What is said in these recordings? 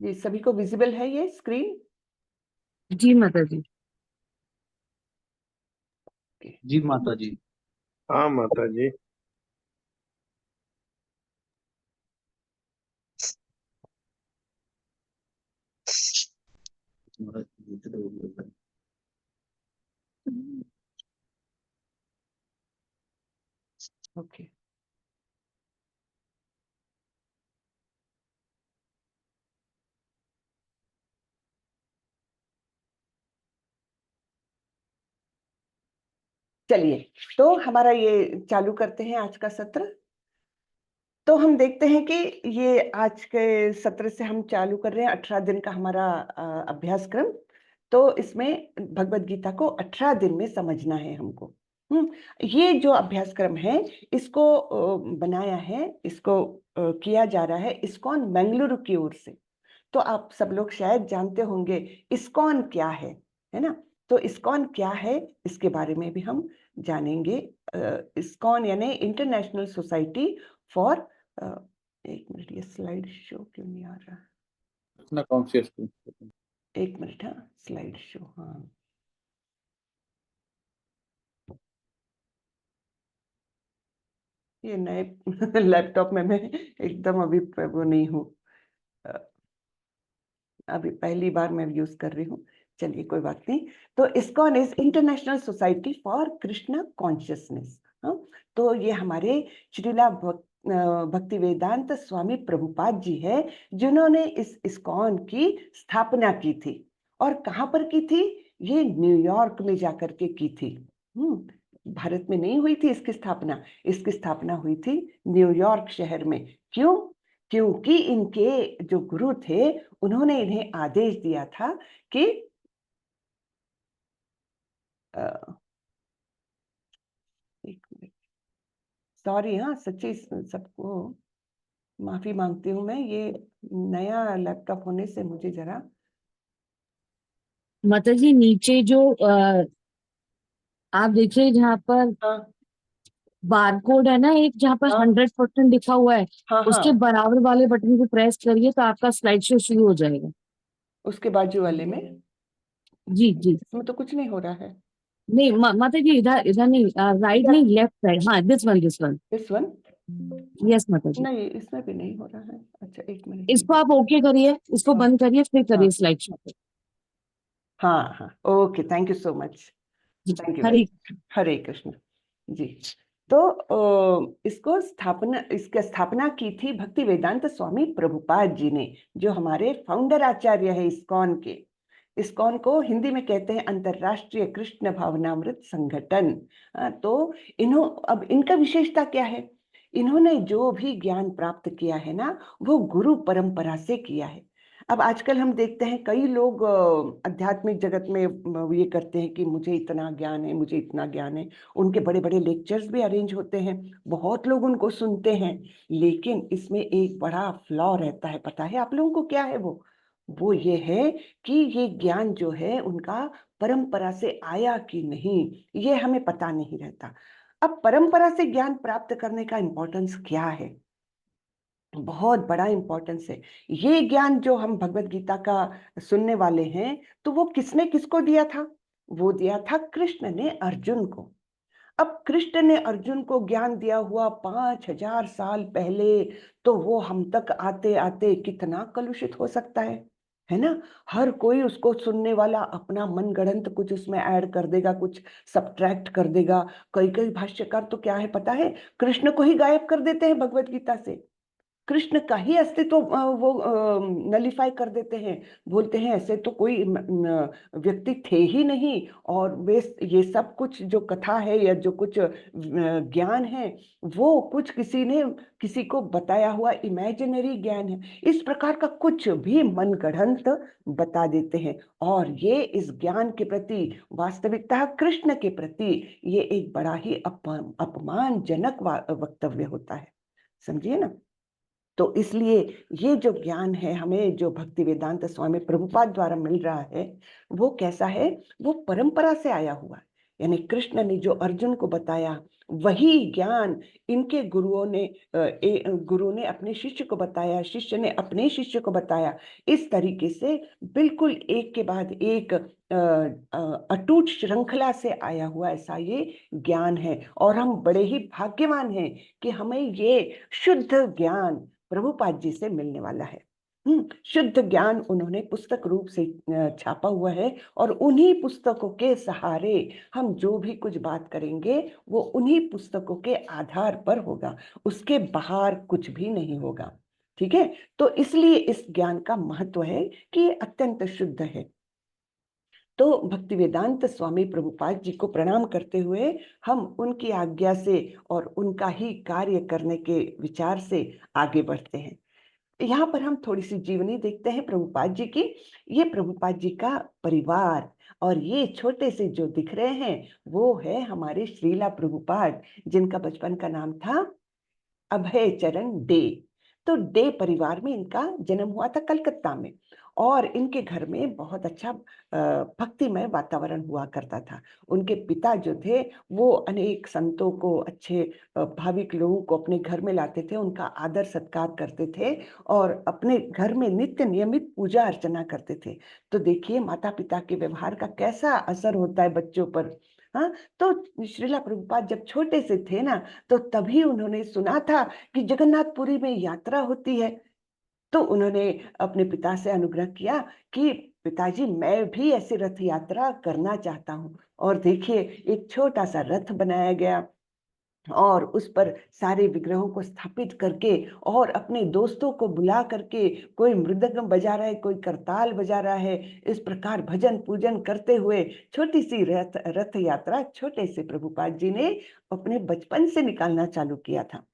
ये सभी को विजिबल है ये स्क्रीन? जी माता जी। जी माता जी। हाँ माता जी। ओके। चलिए, तो हमारा ये चालू करते हैं आज का सत्र। तो हम देखते हैं कि ये आज के सत्र से हम चालू कर रहे हैं 18 दिन का हमारा अभ्यास क्रम। तो इसमें भगवत गीता को 18 दिन में समझना है हमको। ये जो अभ्यास क्रम है इसको बनाया है, इसको किया जा रहा है इस्कॉन बेंगलुरु की ओर से। तो आप सब लोग शायद जानते होंगे इस्कॉन क्या है ना? तो इस्कॉन क्या है इसके बारे में भी हम जानेंगे। इस्कॉन यानी इंटरनेशनल सोसाइटी फॉर, एक मिनट, ये स्लाइड शो क्यों नहीं आ रहा है? अपना कॉन्शियस। एक मिनट, हाँ, स्लाइड शो, हाँ, ये नए लैपटॉप में मैं एकदम अभी वो नहीं हूँ, अभी पहली बार मैं यूज कर रही हूँ। चलिए कोई बात नहीं। तो ISKCON is international society for Krishna consciousness. तो ये हमारे श्रीला भक्ति वेदांत स्वामी प्रभुपाद जी है जिन्होंने इस इस्कॉन की स्थापना की थी। और कहाँ पर की थी? ये न्यूयॉर्क में जाकर के की थी। भारत में नहीं हुई थी इसकी स्थापना। इसकी स्थापना हुई थी न्यूयॉर्क शहर में। क्यों? क्योंकि इनके जो गुरु थे उन्होंने इन्हें आदेश दिया था कि एक मिनट, सॉरी, हाँ, सच्ची सबको माफी मांगती हूँ मैं। ये नया लैपटॉप होने से मुझे जरा माता जी नीचे जो आप देखिए जहाँ पर हाँ बारकोड है ना, एक जहाँ पर हाँ 100% लिखा हुआ है, हाँ उसके हाँ, बराबर वाले बटन को प्रेस करिए तो आपका स्लाइड शो शुरू हो जाएगा। उसके बाजू वाले में। जी जी। इसमें तो कुछ नहीं हो रहा है। नहीं माता जी, इधर इधर नहीं, राइट नहीं, लेफ्ट साइड। हाँ, this one, this one. This one? Yes माता जी। नहीं, इसमें भी नहीं हो रहा है। अच्छा, एक मिनट। इसको आप ओके करिए, इसको बंद करिए, फिर करिए स्लाइड शो। हाँ हाँ, okay, thank you so much, thank you. Hare Hare Krishna ji. तो इसकी स्थापना की थी भक्ति वेदांत स्वामी प्रभुपाद जी ने, जो हमारे फाउंडर आचार्य है इस्कॉन के। इस्कॉन को हिंदी में कहते हैं अंतरराष्ट्रीय कृष्ण भावनामृत संगठन। तो अब इनका विशेषता क्या है? इन्होंने जो भी ज्ञान प्राप्त किया है ना, वो गुरु परंपरा से किया है। अब आजकल हम देखते हैं कई लोग आध्यात्मिक जगत में ये करते हैं कि मुझे इतना ज्ञान है, मुझे इतना ज्ञान है। उनके बड़े बड़े लेक्चर्स भी अरेंज होते हैं, बहुत लोग उनको सुनते हैं। लेकिन इसमें एक बड़ा फ्लॉ रहता है, पता है आप लोगों को क्या है? वो ये है कि ये ज्ञान जो है उनका परंपरा से आया कि नहीं, ये हमें पता नहीं रहता। अब परंपरा से ज्ञान प्राप्त करने का इंपॉर्टेंस क्या है? बहुत बड़ा इंपॉर्टेंस है। ये ज्ञान जो हम भगवत गीता का सुनने वाले हैं, तो वो किसने किसको दिया था? वो दिया था कृष्ण ने अर्जुन को। अब कृष्ण ने अर्जुन को ज्ञान दिया हुआ 5000 साल पहले, तो वो हम तक आते आते कितना कलुषित हो सकता है ना? हर कोई उसको सुनने वाला अपना मनगढ़ंत कुछ उसमें ऐड कर देगा, कुछ सब्ट्रैक्ट कर देगा। कई कई भाष्यकार तो क्या है पता है, कृष्ण को ही गायब कर देते हैं भगवत गीता से। कृष्ण का ही अस्तित्व वो नलिफाई कर देते हैं। बोलते हैं ऐसे तो कोई व्यक्ति थे ही नहीं, और वे ये सब कुछ जो कथा है या जो कुछ ज्ञान है, वो कुछ किसी ने किसी को बताया हुआ इमेजिनरी ज्ञान है। इस प्रकार का कुछ भी मनगढ़ंत बता देते हैं। और ये इस ज्ञान के प्रति, वास्तविकता कृष्ण के प्रति, ये एक बड़ा ही अपमानजनक वक्तव्य होता है। समझिए ना? तो इसलिए ये जो ज्ञान है हमें, जो भक्ति वेदांत स्वामी प्रभुपाद द्वारा मिल रहा है, वो कैसा है? वो परंपरा से आया हुआ है। यानी कृष्ण ने जो अर्जुन को बताया वही ज्ञान इनके गुरु ने अपने शिष्य को बताया, शिष्य ने अपने शिष्य को बताया। इस तरीके से बिल्कुल एक के बाद एक अटूट श्रृंखला से आया हुआ ऐसा ये ज्ञान है। और हम बड़े ही भाग्यवान हैं कि हमें ये शुद्ध ज्ञान प्रभुपाद जी से मिलने वाला है। शुद्ध ज्ञान उन्होंने पुस्तक रूप से छापा हुआ है, और उन्हीं पुस्तकों के सहारे हम जो भी कुछ बात करेंगे वो उन्हीं पुस्तकों के आधार पर होगा, उसके बाहर कुछ भी नहीं होगा। ठीक है, तो इसलिए इस ज्ञान का महत्व है कि ये अत्यंत शुद्ध है। तो भक्ति वेदांत स्वामी प्रभुपाद जी को प्रणाम करते हुए हम उनकी आज्ञा से और उनका ही कार्य करने के विचार से आगे बढ़ते हैं। यहाँ पर हम थोड़ी सी जीवनी देखते हैं प्रभुपाद जी की। ये प्रभुपाद जी का परिवार, और ये छोटे से जो दिख रहे हैं वो है हमारे श्रीला प्रभुपाद, जिनका बचपन का नाम था अभय चरण डे। तो डे परिवार में इनका जन्म हुआ था कलकत्ता में, और इनके घर में बहुत अच्छा भक्तिमय वातावरण हुआ करता था। उनके पिता जो थे वो अनेक संतों को, अच्छे भाविक लोगों को अपने घर में लाते थे, उनका आदर सत्कार करते थे और अपने घर में नित्य नियमित पूजा अर्चना करते थे। तो देखिए माता पिता के व्यवहार का कैसा असर होता है बच्चों पर। हाँ, तो श्रीला प्रभुपाद जब छोटे से थे ना, तो तभी उन्होंने सुना था कि जगन्नाथपुरी में यात्रा होती है। तो उन्होंने अपने पिता से अनुग्रह किया कि पिताजी मैं भी ऐसी रथ यात्रा करना चाहता हूँ। और देखिए एक छोटा सा रथ बनाया गया, और उस पर सारे विग्रहों को स्थापित करके और अपने दोस्तों को बुला करके, कोई मृदंगम बजा रहा है, कोई करताल बजा रहा है, इस प्रकार भजन पूजन करते हुए छोटी सी रथ यात्रा छोटे से प्रभुपाद जी ने अपने बचपन से निकालना चालू किया था।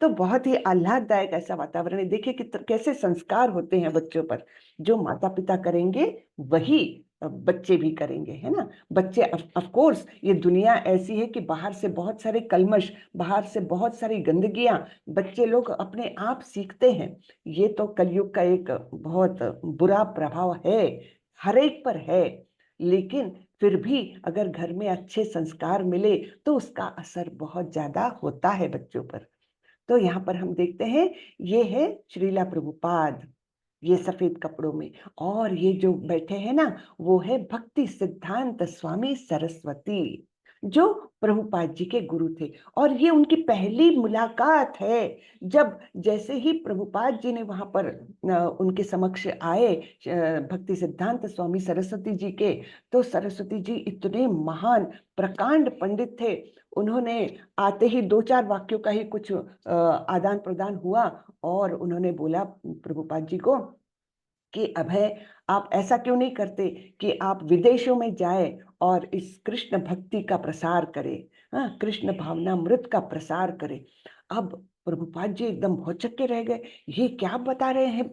तो बहुत ही आह्लाददायक ऐसा वातावरण है। देखिए कि कैसे संस्कार होते हैं बच्चों पर, जो माता पिता करेंगे वही बच्चे भी करेंगे, है ना। बच्चे ऑफ कोर्स, ये दुनिया ऐसी है कि बाहर से बहुत सारे कल्मश, बाहर से बहुत सारी गंदगियां बच्चे लोग अपने आप सीखते हैं। ये तो कलयुग का एक बहुत बुरा प्रभाव है, हर एक पर है। लेकिन फिर भी अगर घर में अच्छे संस्कार मिले तो उसका असर बहुत ज्यादा होता है बच्चों पर। तो यहाँ पर हम देखते हैं ये है श्रीला प्रभुपाद, ये सफेद कपड़ों में, और ये जो बैठे हैं ना वो है भक्ति सिद्धांत स्वामी सरस्वती, जो प्रभुपाद जी के गुरु थे। और ये उनकी पहली मुलाकात है, जब जैसे ही प्रभुपाद जी ने वहां पर उनके समक्ष आए भक्ति सिद्धांत स्वामी सरस्वती जी के, तो सरस्वती जी इतने महान प्रकांड पंडित थे। उन्होंने आते ही दो चार वाक्यों का ही कुछ आदान प्रदान हुआ, और उन्होंने बोला प्रभुपाद जी को कि अभय आप ऐसा क्यों नहीं करते कि आप विदेशों में जाए और इस कृष्ण भक्ति का प्रसार करें, हाँ, कृष्ण भावनामृत का प्रसार करें। अब प्रभुपाद जी एकदम भौचक्के रह गए, ये क्या बता रहे हैं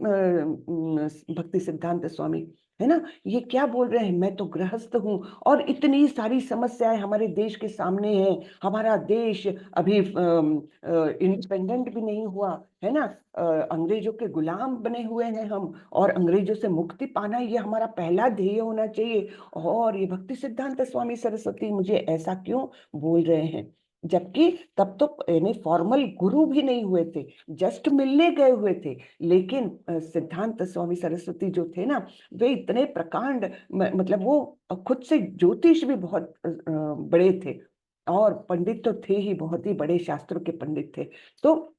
भक्ति सिद्धांत स्वामी, है ना, ये क्या बोल रहे हैं। मैं तो गृहस्थ हूँ और इतनी सारी समस्याएं हमारे देश के सामने हैं, हमारा देश अभी इंडिपेंडेंट भी नहीं हुआ, है ना, अंग्रेजों के गुलाम बने हुए हैं हम, और अंग्रेजों से मुक्ति पाना ये हमारा पहला ध्येय होना चाहिए। और ये भक्ति सिद्धांत स्वामी सरस्वती मुझे ऐसा क्यों बोल रहे हैं, जबकि तब तो यानी फॉर्मल गुरु भी नहीं हुए थे, जस्ट मिलने गए हुए थे। लेकिन सिद्धांत स्वामी सरस्वती जो थे ना, वे इतने प्रकांड, मतलब वो खुद से ज्योतिष भी बहुत बड़े थे, और पंडित तो थे ही, बहुत ही बड़े शास्त्रों के पंडित थे। तो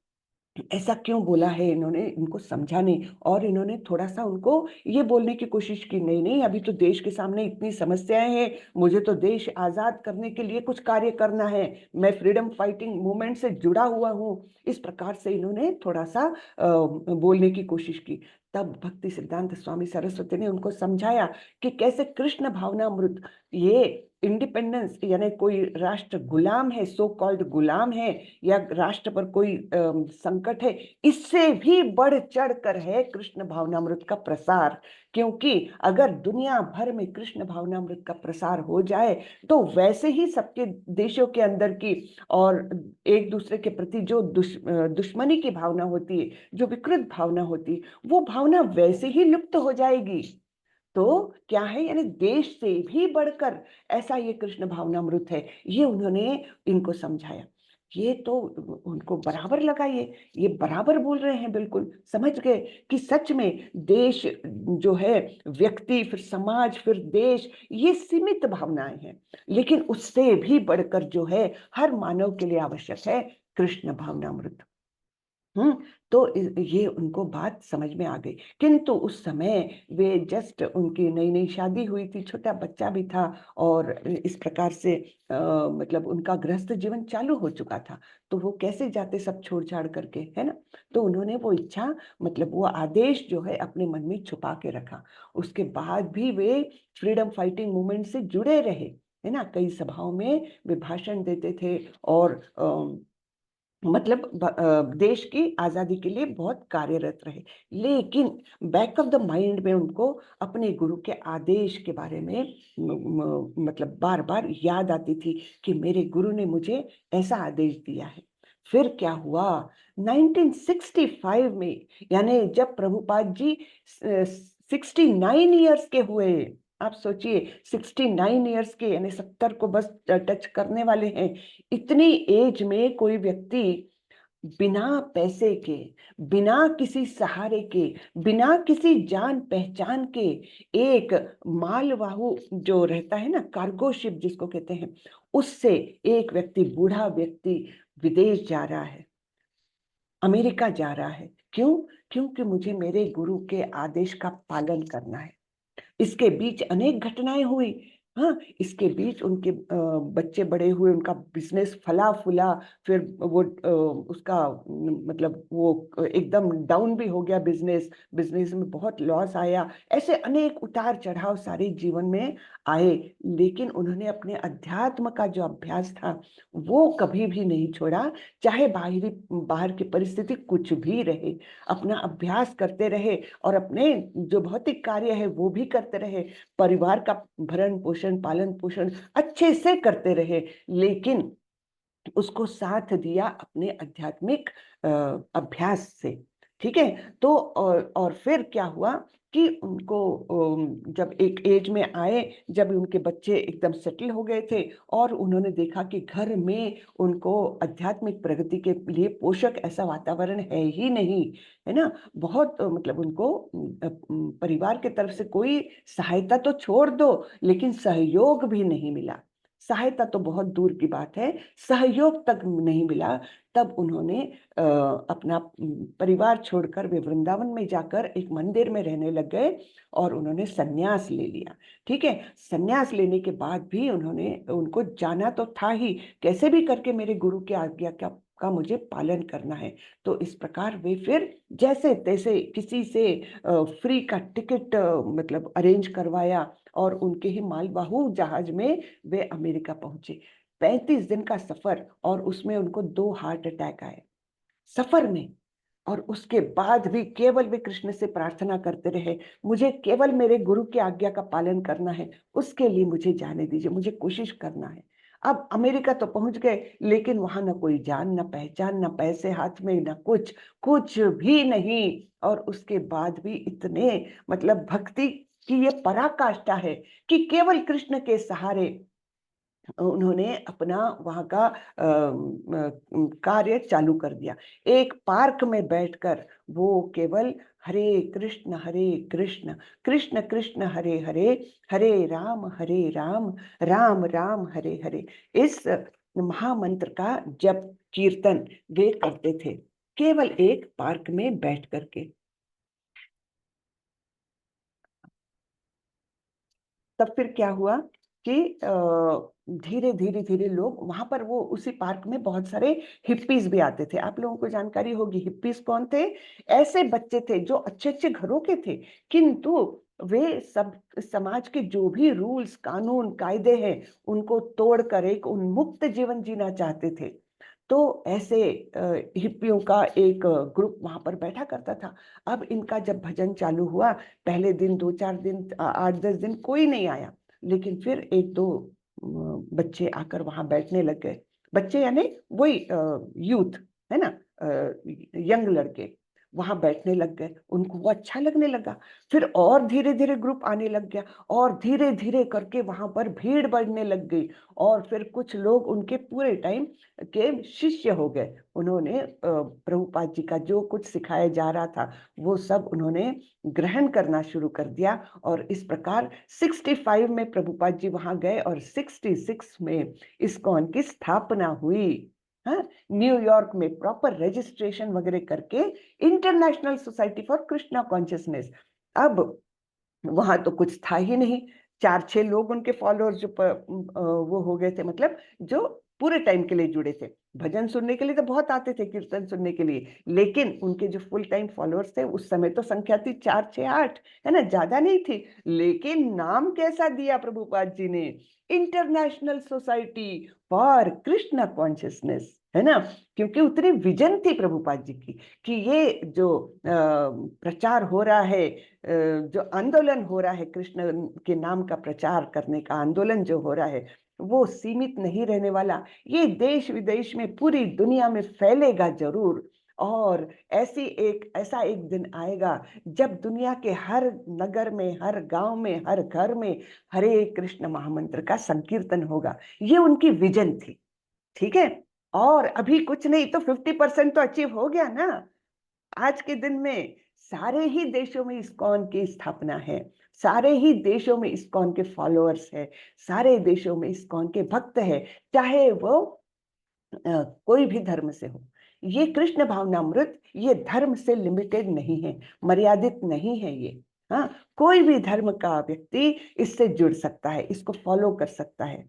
ऐसा क्यों बोला है इन्होंने, इनको समझा नहीं, और इन्होंने थोड़ा सा उनको ये बोलने की कोशिश की, नहीं नहीं अभी तो देश के सामने इतनी समस्याएं हैं, मुझे तो देश आजाद करने के लिए कुछ कार्य करना है, मैं फ्रीडम फाइटिंग मूवमेंट से जुड़ा हुआ हूँ। इस प्रकार से इन्होंने थोड़ा सा बोलने की कोशिश की। तब भक्ति सिद्धांत स्वामी सरस्वती ने उनको समझाया कि कैसे कृष्ण भावनामृत, ये इंडिपेंडेंस यानी कोई राष्ट्र गुलाम है, सो कॉल्ड गुलाम है, या राष्ट्र पर कोई संकट है, इससे भी बढ़ चढ़ कर है कृष्ण भावनामृत का प्रसार। क्योंकि अगर दुनिया भर में कृष्ण भावनामृत का प्रसार हो जाए तो वैसे ही सबके देशों के अंदर की और एक दूसरे के प्रति जो दुश्मनी की भावना होती है, जो विकृत भावना होती है, वो भावना वैसे ही लुप्त हो जाएगी। तो क्या है, यानी देश से भी बढ़कर ऐसा ये कृष्ण भावनामृत है, ये उन्होंने इनको समझाया। ये तो उनको बराबर लगा, ये बराबर बोल रहे हैं, बिल्कुल समझ गए कि सच में देश जो है, व्यक्ति फिर समाज फिर देश, ये सीमित भावनाएं हैं, लेकिन उससे भी बढ़कर जो है हर मानव के लिए आवश्यक है कृष्ण भावनामृत। तो ये उनको बात समझ में आ गई। किंतु उस समय वे जस्ट, उनकी नई नई शादी हुई थी, छोटा बच्चा भी था, और इस प्रकार से मतलब उनका गृहस्थ जीवन चालू हो चुका था, तो वो कैसे जाते सब छोड़ छाड़ करके, है ना। तो उन्होंने वो इच्छा, मतलब वो आदेश जो है अपने मन में छुपा के रखा। उसके बाद भी वे फ्रीडम फाइटिंग मूवमेंट से जुड़े रहे, है ना। कई सभाओं में वे भाषण देते थे, और मतलब देश की आजादी के लिए बहुत कार्यरत रहे। लेकिन बैक ऑफ द माइंड में उनको अपने गुरु के आदेश के बारे में मतलब बार बार याद आती थी कि मेरे गुरु ने मुझे ऐसा आदेश दिया है। फिर क्या हुआ, 1965 में, यानी जब प्रभुपाद जी 69 ईयर्स के हुए, आप सोचिए 69 ईयर्स के, यानी 70 को बस टच करने वाले हैं। इतनी एज में कोई व्यक्ति बिना पैसे के, बिना किसी सहारे के, बिना किसी जान पहचान के, एक मालवाहु जो रहता है ना, कार्गो शिप जिसको कहते हैं, उससे एक व्यक्ति, बूढ़ा व्यक्ति विदेश जा रहा है, अमेरिका जा रहा है। क्यों? क्योंकि मुझे मेरे गुरु के आदेश का पालन करना है। इसके बीच अनेक घटनाएं हुई। हाँ, इसके बीच उनके बच्चे बड़े हुए, उनका बिजनेस फला फूला, फिर वो उसका मतलब वो एकदम डाउन भी हो गया, बिजनेस बिजनेस में बहुत लॉस आया। ऐसे अनेक उतार चढ़ाव सारे जीवन में आए, लेकिन उन्होंने अपने अध्यात्म का जो अभ्यास था वो कभी भी नहीं छोड़ा। चाहे बाहर की परिस्थिति कुछ भी रहे, अपना अभ्यास करते रहे, और अपने जो भौतिक कार्य है वो भी करते रहे, परिवार का भरण पोषण, पालन पोषण अच्छे से करते रहे, लेकिन उसको साथ दिया अपने आध्यात्मिक अभ्यास से। ठीक है। तो और फिर क्या हुआ कि उनको जब एक एज में आए, जब उनके बच्चे एकदम सेटल हो गए थे, और उन्होंने देखा कि घर में उनको आध्यात्मिक प्रगति के लिए पोषक ऐसा वातावरण है ही नहीं, है ना। बहुत मतलब उनको परिवार की तरफ से कोई सहायता तो छोड़ दो, लेकिन सहयोग भी नहीं मिला। सहायता तो बहुत दूर की बात है, सहयोग तक नहीं मिला। तब उन्होंने अपना परिवार छोड़कर वे वृंदावन में जाकर एक मंदिर में रहने लग गए, और उन्होंने सन्यास ले लिया। ठीक है। सन्यास लेने के बाद भी उनको जाना तो था ही, कैसे भी करके मेरे गुरु की आज्ञा का मुझे पालन करना है। तो इस प्रकार वे फिर जैसे तैसे किसी से फ्री का टिकट मतलब अरेंज करवाया, और उनके ही मालवाहु जहाज में वे अमेरिका पहुंचे। 35 दिन का सफर, और उसमें उनको 2 हार्ट अटैक आए सफर में। और उसके बाद भी केवल वे कृष्ण से प्रार्थना करते रहे, मुझे केवल मेरे गुरु की आज्ञा का पालन करना है, उसके लिए मुझे जाने दीजिए, मुझे कोशिश करना है। अब अमेरिका तो पहुंच गए, लेकिन वहां ना कोई जान, ना पहचान, ना पैसे हाथ में, ना कुछ, कुछ भी नहीं। और उसके बाद भी इतने मतलब भक्ति की ये पराकाष्ठा है कि केवल कृष्ण के सहारे उन्होंने अपना वहां का कार्य चालू कर दिया। एक पार्क में बैठकर वो केवल हरे कृष्ण कृष्ण कृष्ण हरे हरे, हरे राम राम राम हरे हरे, इस महामंत्र का जप कीर्तन वे करते थे, केवल एक पार्क में बैठ करके। तब फिर क्या हुआ कि धीरे धीरे धीरे लोग वहां पर, वो उसी पार्क में बहुत सारे हिप्पीज भी आते थे। आप लोगों को जानकारी होगी हिप्पीज कौन थे। ऐसे बच्चे थे जो अच्छे अच्छे घरों के थे, किंतु वे सब समाज के जो भी रूल्स कानून कायदे हैं उनको तोड़कर एक उन्मुक्त जीवन जीना चाहते थे। तो ऐसे हिप्पियों का एक ग्रुप वहां पर बैठा करता था। अब इनका जब भजन चालू हुआ, पहले दिन 2-4 दिन 8-10 दिन कोई नहीं आया, लेकिन फिर 1-2 बच्चे आकर वहां बैठने लग गए। बच्चे यानी वही यूथ, है ना, यंग लड़के। वहां बैठने लग गए, उनको वो अच्छा लगने लगा। फिर और धीरे धीरे ग्रुप आने लग गया, और धीरे धीरे करके वहां पर भीड़ बढ़ने लग गई, और फिर कुछ लोग उनके पूरे टाइम के शिष्य हो गए। उन्होंने प्रभुपाद जी का जो कुछ सिखाया जा रहा था वो सब उन्होंने ग्रहण करना शुरू कर दिया, और इस प्रकार 65 में प्रभुपाद जी वहां गए और 66 में इस्कॉन की स्थापना हुई। हाँ, न्यूयॉर्क में प्रॉपर रजिस्ट्रेशन वगैरह करके, international society for Krishna consciousness. अब वहां तो कुछ था ही नहीं, 4-6 लोग उनके फॉलोअर्स जो वो हो गए थे, मतलब जो पूरे टाइम के लिए जुड़े थे। भजन सुनने के लिए तो बहुत आते थे, कीर्तन सुनने के लिए, लेकिन उनके जो फुल टाइम फॉलोअर्स थे उस समय तो संख्या थी 4-6-8, है ना, ज्यादा नहीं थी। लेकिन नाम कैसा दिया प्रभुपाद जी ने, international society for Krishna consciousness, है ना, क्योंकि उतनी विजन थी प्रभुपाद जी की कि ये जो प्रचार हो रहा है, जो आंदोलन हो रहा है, कृष्ण के नाम का प्रचार करने का आंदोलन जो हो रहा है, वो सीमित नहीं रहने वाला, ये देश विदेश में पूरी दुनिया में फैलेगा जरूर। और ऐसा एक दिन आएगा जब दुनिया के हर नगर में, हर गांव में, हर घर में हरे कृष्ण महामंत्र का संकीर्तन होगा। ये उनकी विजन थी, ठीक है। और अभी कुछ नहीं तो 50% तो अचीव हो गया ना। आज के दिन में सारे ही देशों में इस्कॉन की स्थापना है, सारे ही देशों में इस्कॉन के फॉलोअर्स है, सारे देशों में इस्कॉन के भक्त है, चाहे वो कोई भी धर्म से हो। ये कृष्ण भावनामृत ये धर्म से लिमिटेड नहीं है, मर्यादित नहीं है ये। हाँ, कोई भी धर्म का व्यक्ति इससे जुड़ सकता है, इसको फॉलो कर सकता है,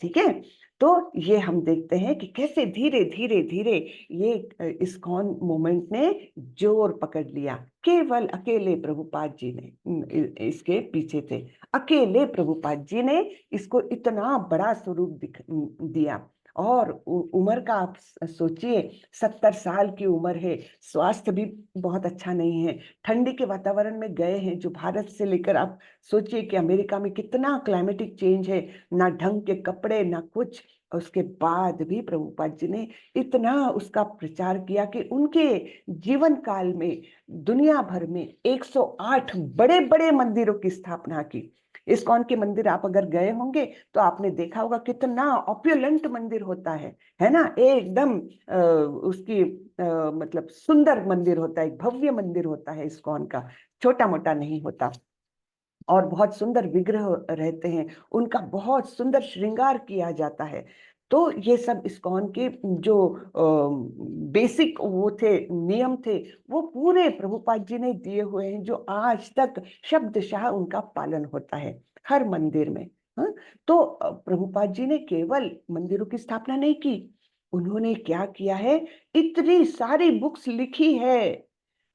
ठीक है। तो ये हम देखते हैं कि कैसे धीरे धीरे धीरे ये इस्कॉन मूवमेंट ने जोर पकड़ लिया। केवल अकेले प्रभुपाद जी ने इसके पीछे थे, अकेले प्रभुपाद जी ने इसको इतना बड़ा स्वरूप दिया। और उम्र का आप सोचिए, 70 साल की उम्र है, स्वास्थ्य भी बहुत अच्छा नहीं है, ठंडी के वातावरण में गए हैं, जो भारत से लेकर आप सोचिए कि अमेरिका में कितना क्लाइमेटिक चेंज है, ना ढंग के कपड़े ना कुछ। उसके बाद भी प्रभुपाद जी ने इतना उसका प्रचार किया कि उनके जीवन काल में दुनिया भर में 108 बड़े बड़े मंदिरों की स्थापना की। इस्कॉन के मंदिर आप अगर गए होंगे तो आपने देखा होगा कितना ऑप्युलेंट मंदिर होता है ना, एकदम उसकी मतलब सुंदर मंदिर होता है, एक भव्य मंदिर होता है इस्कॉन का, छोटा मोटा नहीं होता। और बहुत सुंदर विग्रह रहते हैं, उनका बहुत सुंदर श्रृंगार किया जाता है। तो ये सब इस्कॉन के जो बेसिक वो थे, नियम थे, वो पूरे प्रभुपाद जी ने दिए हुए हैं, जो आज तक शब्दशः उनका पालन होता है हर मंदिर में। हाँ? तो प्रभुपाद जी ने केवल मंदिरों की स्थापना नहीं की, उन्होंने क्या किया है, इतनी सारी बुक्स लिखी है।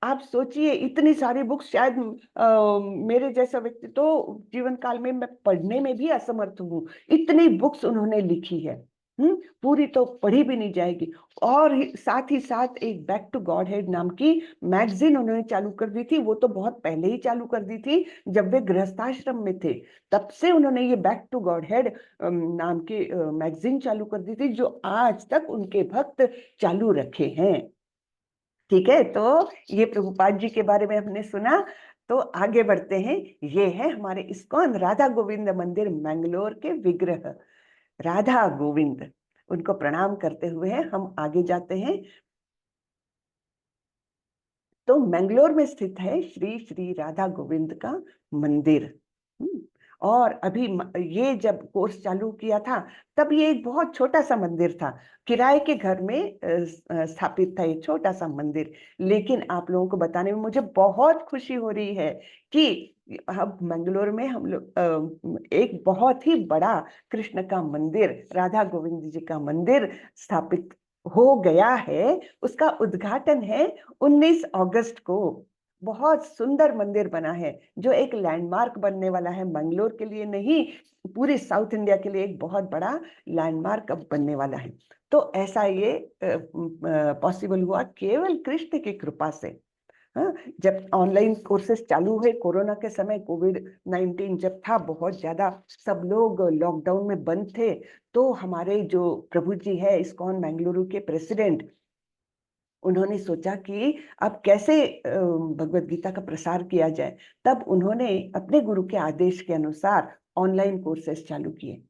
आप सोचिए, इतनी सारी बुक्स शायद मेरे जैसा व्यक्ति तो जीवन काल में मैं पढ़ने में भी असमर्थ हूँ, इतनी बुक्स उन्होंने लिखी है। पूरी तो पढ़ी भी नहीं जाएगी। और साथ ही साथ एक बैक टू गॉड हेड नाम की मैगजीन उन्होंने चालू कर दी थी, वो तो बहुत पहले ही चालू कर दी थी जब वे गृहस्थाश्रम में थे, तब से उन्होंने ये बैक टू गॉड हेड नाम की मैगजीन चालू कर दी थी, जो आज तक उनके भक्त चालू रखे हैं, ठीक है। तो ये प्रभुपाद जी के बारे में हमने सुना, तो आगे बढ़ते हैं। ये है हमारे इस्कॉन राधा गोविंद मंदिर मैंगलोर के विग्रह, राधा गोविंद, उनको प्रणाम करते हुए हम आगे जाते हैं। तो मैंगलोर में स्थित है श्री श्री राधा गोविंद का मंदिर। और अभी ये जब कोर्स चालू किया था तब ये एक बहुत छोटा सा मंदिर था, किराए के घर में स्थापित था ये छोटा सा मंदिर। लेकिन आप लोगों को बताने में मुझे बहुत खुशी हो रही है कि अब मंगलोर में हम लोग एक बहुत ही बड़ा कृष्ण का मंदिर, राधा गोविंद जी का मंदिर स्थापित हो गया है। उसका उद्घाटन है 19 अगस्त को। बहुत सुंदर मंदिर बना है, जो एक लैंडमार्क बनने वाला है, मंगलोर के लिए नहीं, पूरे साउथ इंडिया के लिए एक बहुत बड़ा लैंडमार्क अब बनने वाला है। तो ऐसा ये पॉसिबल हुआ केवल कृष्ण की कृपा से। हाँ, जब ऑनलाइन कोर्सेस चालू हुए कोरोना के समय, कोविड-19 जब था, बहुत ज्यादा सब लोग लॉकडाउन में बंद थे, तो हमारे जो प्रभु जी है इस्कॉन मैंगलुरु के प्रेसिडेंट, उन्होंने सोचा कि अब कैसे भगवत गीता का प्रसार किया जाए। तब उन्होंने अपने गुरु के आदेश के अनुसार ऑनलाइन कोर्सेस चालू किए।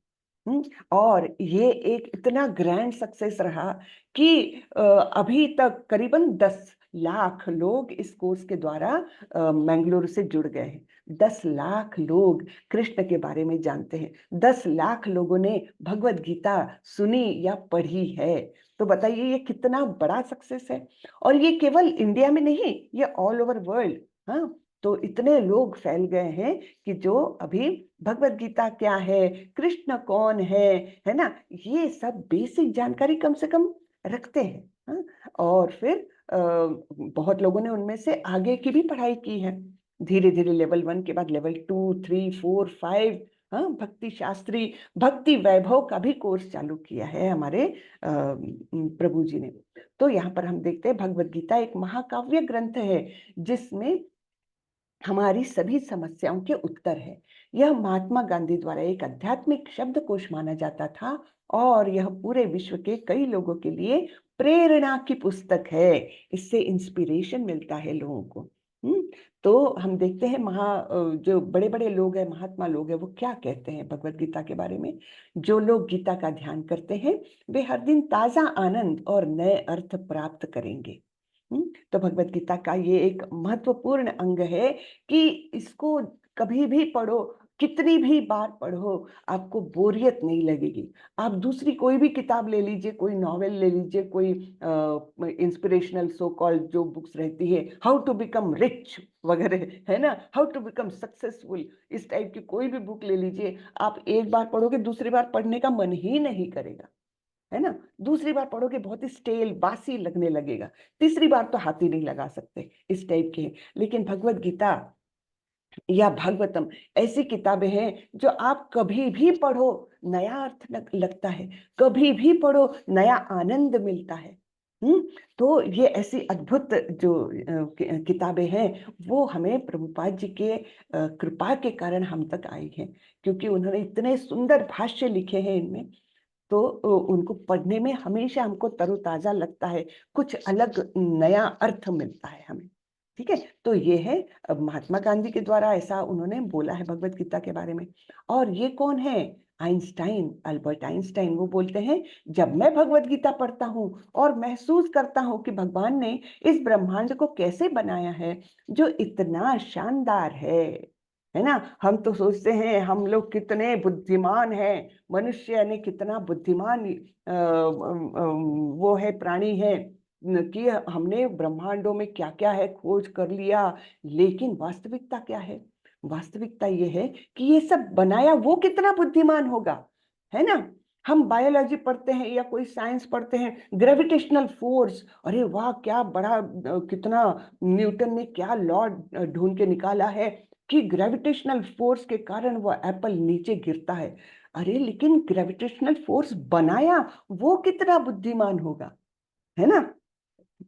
और ये एक इतना ग्रैंड सक्सेस रहा कि अभी तक करीबन 10 लाख लोग इस कोर्स के द्वारा मंगलुरु से जुड़ गए हैं। 10 लाख लोग कृष्ण के बारे में जानते हैं। 10 लाख लोगों ने भगवत गीता सुनी या पढ़ी है। तो बताइए ये कितना बड़ा सक्सेस है। और ये केवल इंडिया में नहीं, ये ऑल ओवर वर्ल्ड। हाँ, तो इतने लोग फैल गए हैं कि जो अभी भगवत गीता क्या है, कृष्ण कौन है ना, ये सब बेसिक जानकारी कम से कम रखते हैं। हाँ? और फिर बहुत लोगों ने उनमें से आगे की भी पढ़ाई की है। धीरे धीरे लेवल 1 के बाद लेवल 2, 3, 4, 5, हाँ, भक्ति शास्त्री, भक्ति वैभव का भी कोर्स चालू किया है हमारे प्रभु जी ने। तो यहाँ पर हम देखते हैं भगवत गीता एक महाकाव्य ग्रंथ है जिसमें हमारी सभी समस्याओं के उत्तर है। यह महात्मा गांधी द्वारा एक आध्यात्मिक शब्दकोश माना जाता था और यह पूरे विश्व के कई लोगों के लिए प्रेरणा की पुस्तक है। इससे इंस्पिरेशन मिलता है लोगों को। तो हम देखते हैं जो बड़े बड़े लोग हैं, महात्मा लोग हैं, वो क्या कहते हैं भगवत गीता के बारे में। जो लोग गीता का ध्यान करते हैं वे हर दिन ताजा आनंद और नए अर्थ प्राप्त करेंगे। तो भगवत गीता का ये एक महत्वपूर्ण अंग है कि इसको कभी भी पढ़ो, कितनी भी बार पढ़ो, आपको बोरियत नहीं लगेगी। आप दूसरी कोई भी किताब ले लीजिए, कोई नॉवेल ले लीजिए, कोई इंस्पिरेशनल सो कॉल्ड जो बुक्स रहती है, हाउ टू बिकम रिच वगैरह, है ना, हाउ टू बिकम सक्सेसफुल, इस टाइप की कोई भी बुक ले लीजिए, आप एक बार पढ़ोगे दूसरी बार पढ़ने का मन ही नहीं करेगा, है ना। दूसरी बार पढ़ोगे बहुत ही स्टेल, बासी लगने लगेगा। तीसरी बार तो हाथ ही नहीं लगा सकते, इस टाइप के। लेकिन भगवत गीता या भागवतम ऐसी किताबें हैं जो आप कभी भी पढ़ो नया अर्थ लगता है, कभी भी पढ़ो नया आनंद मिलता है। तो ये ऐसी अद्भुत जो किताबें हैं वो हमें प्रभुपाद जी के कृपा के कारण हम तक आई हैं, क्योंकि उन्होंने इतने सुंदर भाष्य लिखे हैं इनमें। तो उनको पढ़ने में हमेशा हमको तरोताजा लगता है, कुछ अलग नया अर्थ मिलता है हमें। ठीक है, तो ये है महात्मा गांधी के द्वारा ऐसा उन्होंने बोला है भगवत गीता के बारे में। और ये कौन है? Einstein, Albert Einstein. वो बोलते हैं जब मैं भगवत गीता पढ़ता हूँ और महसूस करता हूँ कि भगवान ने इस ब्रह्मांड को कैसे बनाया है जो इतना शानदार है ना। हम तो सोचते हैं हम लोग कितने बुद्धिमान हैं, मनुष्य यानी कितना बुद्धिमान वो है, प्राणी है कि हमने ब्रह्मांडों में क्या क्या है खोज कर लिया। लेकिन वास्तविकता क्या है? वास्तविकता ये है कि ये सब बनाया वो कितना बुद्धिमान होगा, है ना। हम बायोलॉजी पढ़ते हैं या कोई साइंस पढ़ते हैं, ग्रेविटेशनल फोर्स, अरे वाह क्या बड़ा, कितना न्यूटन ने क्या लॉ ढूंढ के निकाला है कि ग्रेविटेशनल फोर्स के कारण वो एप्पल नीचे गिरता है। अरे लेकिन ग्रेविटेशनल फोर्स बनाया वो कितना बुद्धिमान होगा, है ना।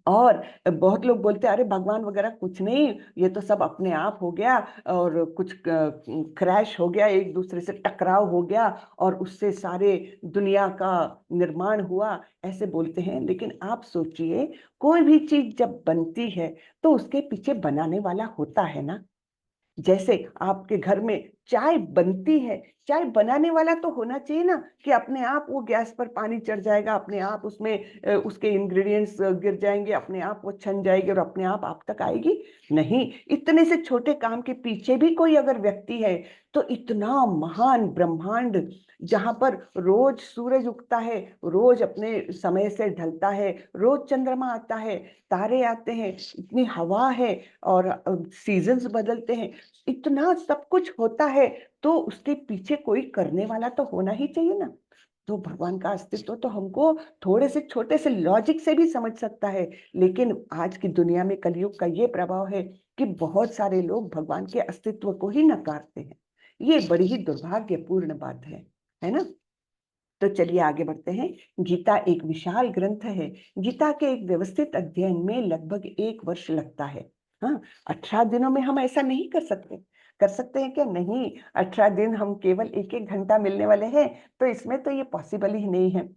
और बहुत लोग बोलते हैं अरे भगवान वगैरह कुछ नहीं, ये तो सब अपने आप हो गया और कुछ क्रैश हो गया, एक दूसरे से टकराव हो गया और उससे सारे दुनिया का निर्माण हुआ, ऐसे बोलते हैं। लेकिन आप सोचिए कोई भी चीज जब बनती है तो उसके पीछे बनाने वाला होता है ना। जैसे आपके घर में चाय बनती है, चाय बनाने वाला तो होना चाहिए ना कि अपने आप वो गैस पर पानी चढ़ जाएगा, अपने आप उसमें उसके इंग्रेडिएंट्स गिर जाएंगे, अपने आप वो छन जाएगी और अपने आप तक आएगी। नहीं, इतने से छोटे काम के पीछे भी कोई अगर व्यक्ति है तो इतना महान ब्रह्मांड जहां पर रोज सूरज उगता है, रोज अपने समय से ढलता है, रोज चंद्रमा आता है, तारे आते हैं, इतनी हवा है और सीजन्स बदलते हैं, इतना सब कुछ होता है, तो उसके पीछे कोई करने वाला तो होना ही चाहिए ना। तो भगवान का अस्तित्व तो हमको थोड़े से छोटे से लॉजिक से भी समझ सकता है। लेकिन आज की दुनिया में कलयुग का ये प्रभाव है कि बहुत सारे लोग भगवान के अस्तित्व को ही नकारते हैं। ये बड़ी ही दुर्भाग्यपूर्ण बात है ना। तो चलिए आगे बढ़ते हैं। गीता एक विशाल ग्रंथ है। गीता के एक व्यवस्थित अध्ययन में लगभग 1 वर्ष लगता है। हाँ, 18 दिनों में हम ऐसा नहीं कर सकते। कर सकते हैं क्या? नहीं। 18 दिन हम केवल 1-1 घंटा मिलने वाले हैं, तो इसमें तो ये पॉसिबल ही नहीं है।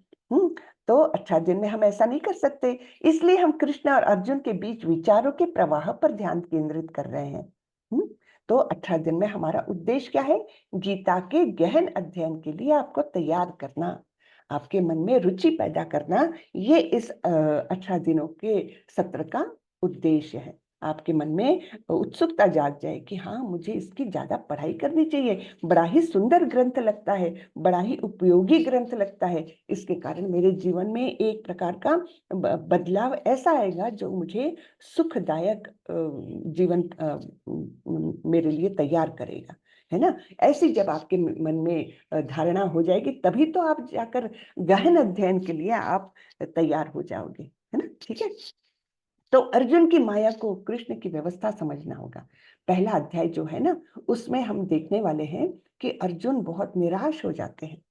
तो 18 दिन में हम ऐसा नहीं कर सकते, इसलिए हम कृष्ण और अर्जुन के बीच विचारों के प्रवाह पर ध्यान केंद्रित कर रहे हैं। तो 18 दिन में हमारा उद्देश्य क्या है? गीता के गहन अध्ययन के लिए आपको तैयार करना, आपके मन में रुचि पैदा करना, ये इस 18 दिनों के सत्र का उद्देश्य है। आपके मन में उत्सुकता जाग जाए कि हाँ, मुझे इसकी ज्यादा पढ़ाई करनी चाहिए, बड़ा ही सुंदर ग्रंथ लगता है, बड़ा ही उपयोगी ग्रंथ लगता है, इसके कारण मेरे जीवन में एक प्रकार का बदलाव ऐसा आएगा जो मुझे सुखदायक जीवन मेरे लिए तैयार करेगा, है ना। ऐसी जब आपके मन में धारणा हो जाएगी, तभी तो आप जाकर गहन अध्ययन के लिए आप तैयार हो जाओगे, है ना। ठीक है, तो अर्जुन की माया को कृष्ण की व्यवस्था समझना होगा। पहला अध्याय जो है ना, उसमें हम देखने वाले हैं कि अर्जुन बहुत निराश हो जाते हैं।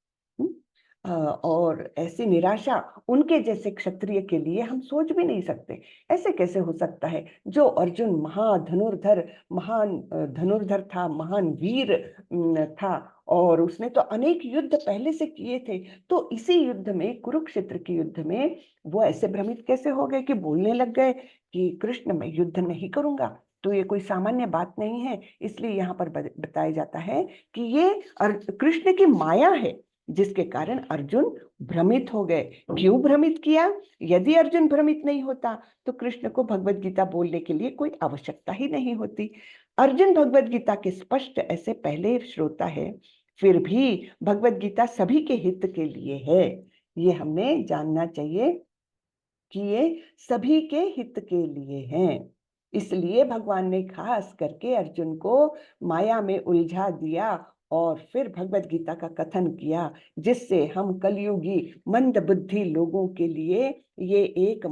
और ऐसी निराशा उनके जैसे क्षत्रिय के लिए हम सोच भी नहीं सकते। ऐसे कैसे हो सकता है? जो अर्जुन महान धनुर्धर था, महान वीर था, और उसने तो अनेक युद्ध पहले से किए थे, तो इसी युद्ध में, कुरुक्षेत्र के युद्ध में, वो ऐसे भ्रमित कैसे हो गए कि बोलने लग गए कि कृष्ण, मैं युद्ध नहीं करूंगा। तो ये कोई सामान्य बात नहीं है। इसलिए यहाँ पर बताया जाता है कि ये कृष्ण की माया है, जिसके कारण अर्जुन भ्रमित हो गए। क्यों भ्रमित किया? यदि अर्जुन भ्रमित नहीं होता तो कृष्ण को भगवत गीता बोलने के लिए कोई आवश्यकता ही नहीं होती। अर्जुन भगवत गीता के स्पष्ट ऐसे पहले श्रोता है, फिर भी भगवत गीता सभी के हित के लिए है। ये हमें जानना चाहिए कि ये सभी के हित के लिए हैं। इसलिए भगवान ने खास करके अर्जुन को माया में उलझा दिया और फिर भगवत गीता का कथन किया, जिससे हम कलयुगी मंद बुद्धि लोगों के लिए ये एक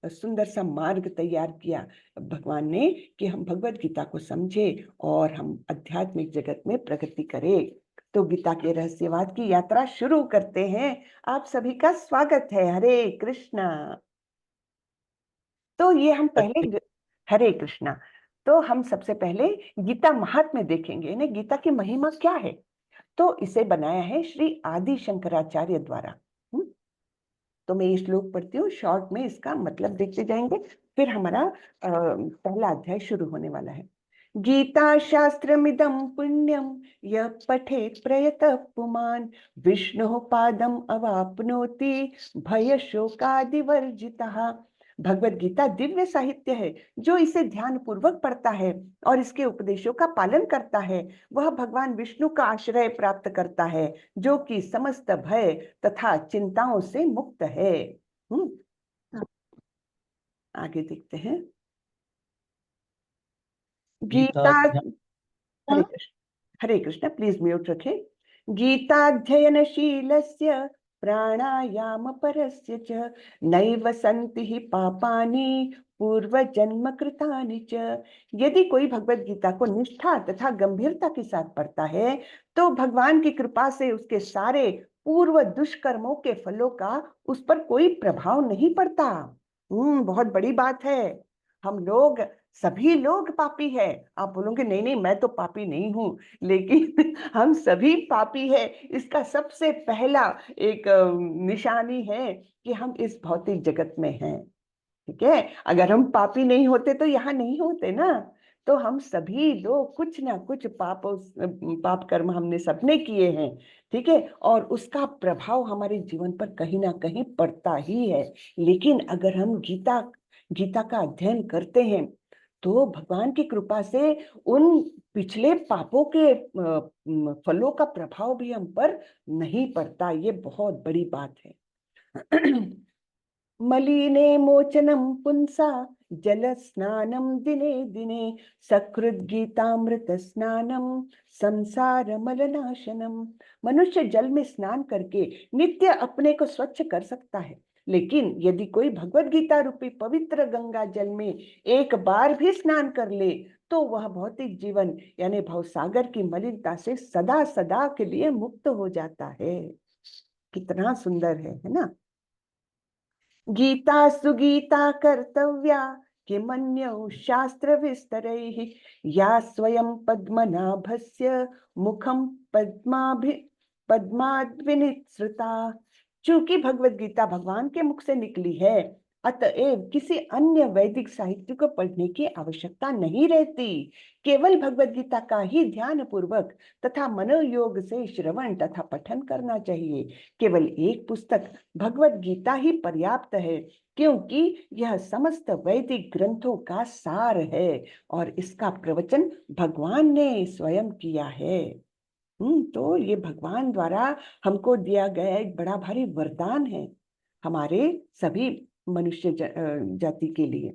सुंदर सा मार्ग तैयार किया भगवान ने, कि हम भगवत गीता को समझे और हम आध्यात्मिक जगत में प्रगति करें। तो गीता के रहस्यवाद की यात्रा शुरू करते हैं। आप सभी का स्वागत है। हरे कृष्णा। तो ये हम पहले, हरे कृष्णा, तो हम सबसे पहले गीता महात्म्य देखेंगे ना, गीता की महिमा क्या है। तो इसे बनाया है श्री आदि शंकराचार्य द्वारा। तो मैं ये श्लोक पढ़ती हूँ, शॉर्ट में इसका मतलब देखते जाएंगे, फिर हमारा पहला अध्याय शुरू होने वाला है। गीता शास्त्रमिदं पुण्यम यः पठेत् प्रयतः पुमान् विष्णुः पादम् अवाप्नोति भय शोकादिवर्जितः। भगवत गीता दिव्य साहित्य है। जो इसे ध्यान पूर्वक पढ़ता है और इसके उपदेशों का पालन करता है, वह भगवान विष्णु का आश्रय प्राप्त करता है, जो कि समस्त भय तथा चिंताओं से मुक्त है। आगे देखते हैं। गीता, हरे कृष्ण, प्लीज म्यूट रखें। गीताध्ययनशीलस्य प्राणायाम परस्य च नैव सन्ति हि पापानि पूर्व जन्म कृतानि च। यदि कोई भगवत गीता को निष्ठा तथा गंभीरता के साथ पढ़ता है, तो भगवान की कृपा से उसके सारे पूर्व दुष्कर्मों के फलों का उस पर कोई प्रभाव नहीं पड़ता। बहुत बड़ी बात है। हम लोग, सभी लोग पापी है। आप बोलोगे नहीं नहीं, मैं तो पापी नहीं हूं, लेकिन हम सभी पापी है। इसका सबसे पहला एक निशानी है कि हम इस भौतिक जगत में हैं। ठीक है, अगर हम पापी नहीं होते तो यहाँ नहीं होते ना। तो हम सभी लोग कुछ ना कुछ पाप कर्म हमने सबने किए हैं। ठीक है, और उसका प्रभाव हमारे जीवन पर कहीं ना कहीं पड़ता ही है। लेकिन अगर हम गीता का अध्ययन करते हैं, तो भगवान की कृपा से उन पिछले पापों के फलों का प्रभाव भी हम पर नहीं पड़ता। ये बहुत बड़ी बात है। मलिने मोचनम पुंसा जल स्नानम दिने दिने सकृत गीतामृत स्नानम संसार मलनाशनम। मनुष्य जल में स्नान करके नित्य अपने को स्वच्छ कर सकता है, लेकिन यदि कोई भगवत गीता रूपी पवित्र गंगा जल में एक बार भी स्नान कर ले, तो वह भौतिक जीवन यानी भवसागर की मलिनता से सदा सदा के लिए मुक्त हो जाता है। कितना सुंदर है ना। गीता सुगीता कर्तव्या किमन्यौ शास्त्र विस्तरैः या स्वयं पद्मनाभस्य मुखं पद्माद्विनिसृता चूंकि भगवत गीता भगवान के मुख से निकली है, अतएव किसी अन्य वैदिक साहित्य को पढ़ने की आवश्यकता नहीं रहती। केवल भगवत गीता का ही ध्यान पूर्वक तथा मनोयोग से श्रवण तथा पठन करना चाहिए। केवल एक पुस्तक भगवत गीता ही पर्याप्त है, क्योंकि यह समस्त वैदिक ग्रंथों का सार है और इसका प्रवचन भगवान ने स्वयं किया है। तो ये भगवान द्वारा हमको दिया गया एक बड़ा भारी वरदान है हमारे सभी मनुष्य जाति के लिए।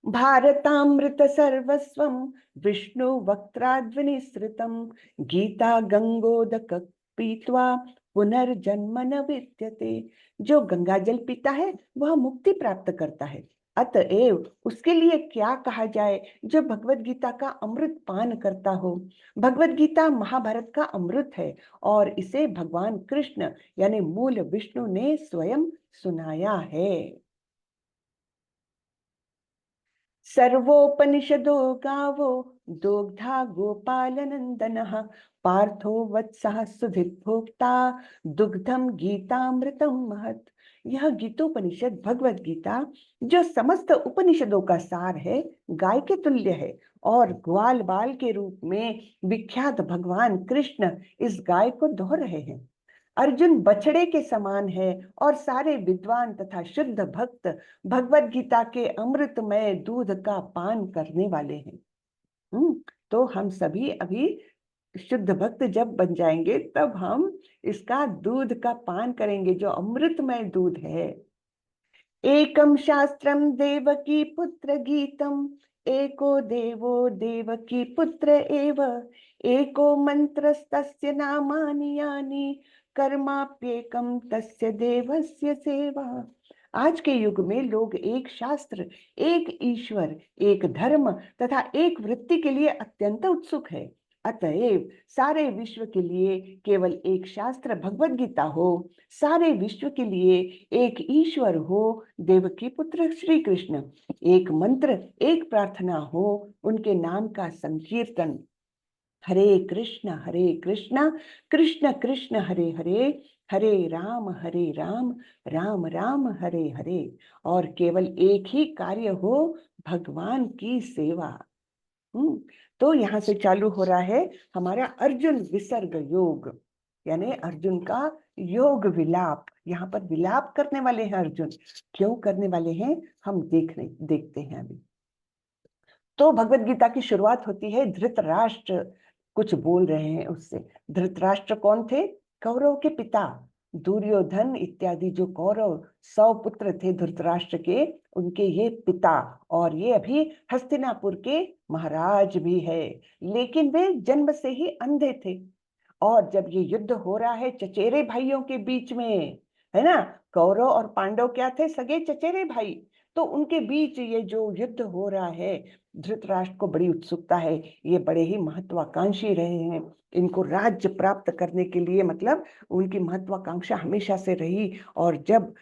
भारतामृत सर्वस्वम विष्णु वक्त्राद्विनिसृतम गीता गंगोदक पीत्वा पुनर्जन्म न विद्यते। जो गंगा जल पीता है वह मुक्ति प्राप्त करता है, अतएव उसके लिए क्या कहा जाए जो भगवत गीता का अमृत पान करता हो। भगवत गीता महाभारत का अमृत है और इसे भगवान कृष्ण यानी मूल विष्णु ने स्वयं सुनाया है। सर्वोपनिषदो गावो दोग्धा गोपाल नंदनः पार्थो वत्सः सुधिभोक्ता दुग्धम गीतामृतम महत्। यह गीतोपनिषद भगवत गीता जो समस्त उपनिषदों का सार है, गाय के तुल्य है और ग्वाल बाल के रूप में विख्यात भगवान कृष्ण इस गाय को दोह रहे हैं। अर्जुन बछड़े के समान है और सारे विद्वान तथा शुद्ध भक्त भगवत गीता के अमृतमय दूध का पान करने वाले हैं। तो हम सभी अभी शुद्ध भक्त जब बन जाएंगे तब हम इसका दूध का पान करेंगे जो अमृतमय दूध है। एकम शास्त्रम देवकी पुत्र गीतम एको देवो देवकी पुत्र एव एको मंत्रस्तस्य नामानि यानि कर्माप्येकम तस्य देवस्य सेवा। आज के युग में लोग एक शास्त्र, एक ईश्वर, एक धर्म तथा एक वृत्ति के लिए अत्यंत उत्सुक है। अतएव सारे विश्व के लिए केवल एक शास्त्र भगवत गीता हो, सारे विश्व के लिए एक ईश्वर हो देवकी पुत्र श्री कृष्ण, एक मंत्र एक प्रार्थना हो उनके नाम का संकीर्तन। हरे कृष्ण कृष्ण कृष्ण हरे हरे, हरे राम राम राम हरे हरे। और केवल एक ही कार्य हो, भगवान की सेवा। तो यहाँ से चालू हो रहा है हमारा अर्जुन विसर्ग योग, यानी अर्जुन का योग विलाप। यहाँ पर विलाप करने वाले हैं अर्जुन। क्यों करने वाले हैं हम देखते हैं अभी। तो भगवत गीता की शुरुआत होती है धृतराष्ट्र कुछ बोल रहे हैं उससे। धृतराष्ट्र कौन थे? कौरव के पिता। दुर्योधन इत्यादि जो कौरव 100 पुत्र थे धृतराष्ट्र के, उनके ये पिता, और ये अभी हस्तिनापुर के महाराज भी है, लेकिन वे जन्म से ही अंधे थे। और जब ये युद्ध हो रहा है चचेरे भाइयों के बीच में, है ना, कौरव और पांडव क्या थे? सगे चचेरे भाई। तो उनके बीच ये जो युद्ध हो रहा है, धृतराष्ट्र को बड़ी उत्सुकता है। ये बड़े ही महत्वाकांक्षी रहे हैं, इनको राज्य प्राप्त करने के लिए, मतलब उनकी महत्वाकांक्षा हमेशा से रही। और जब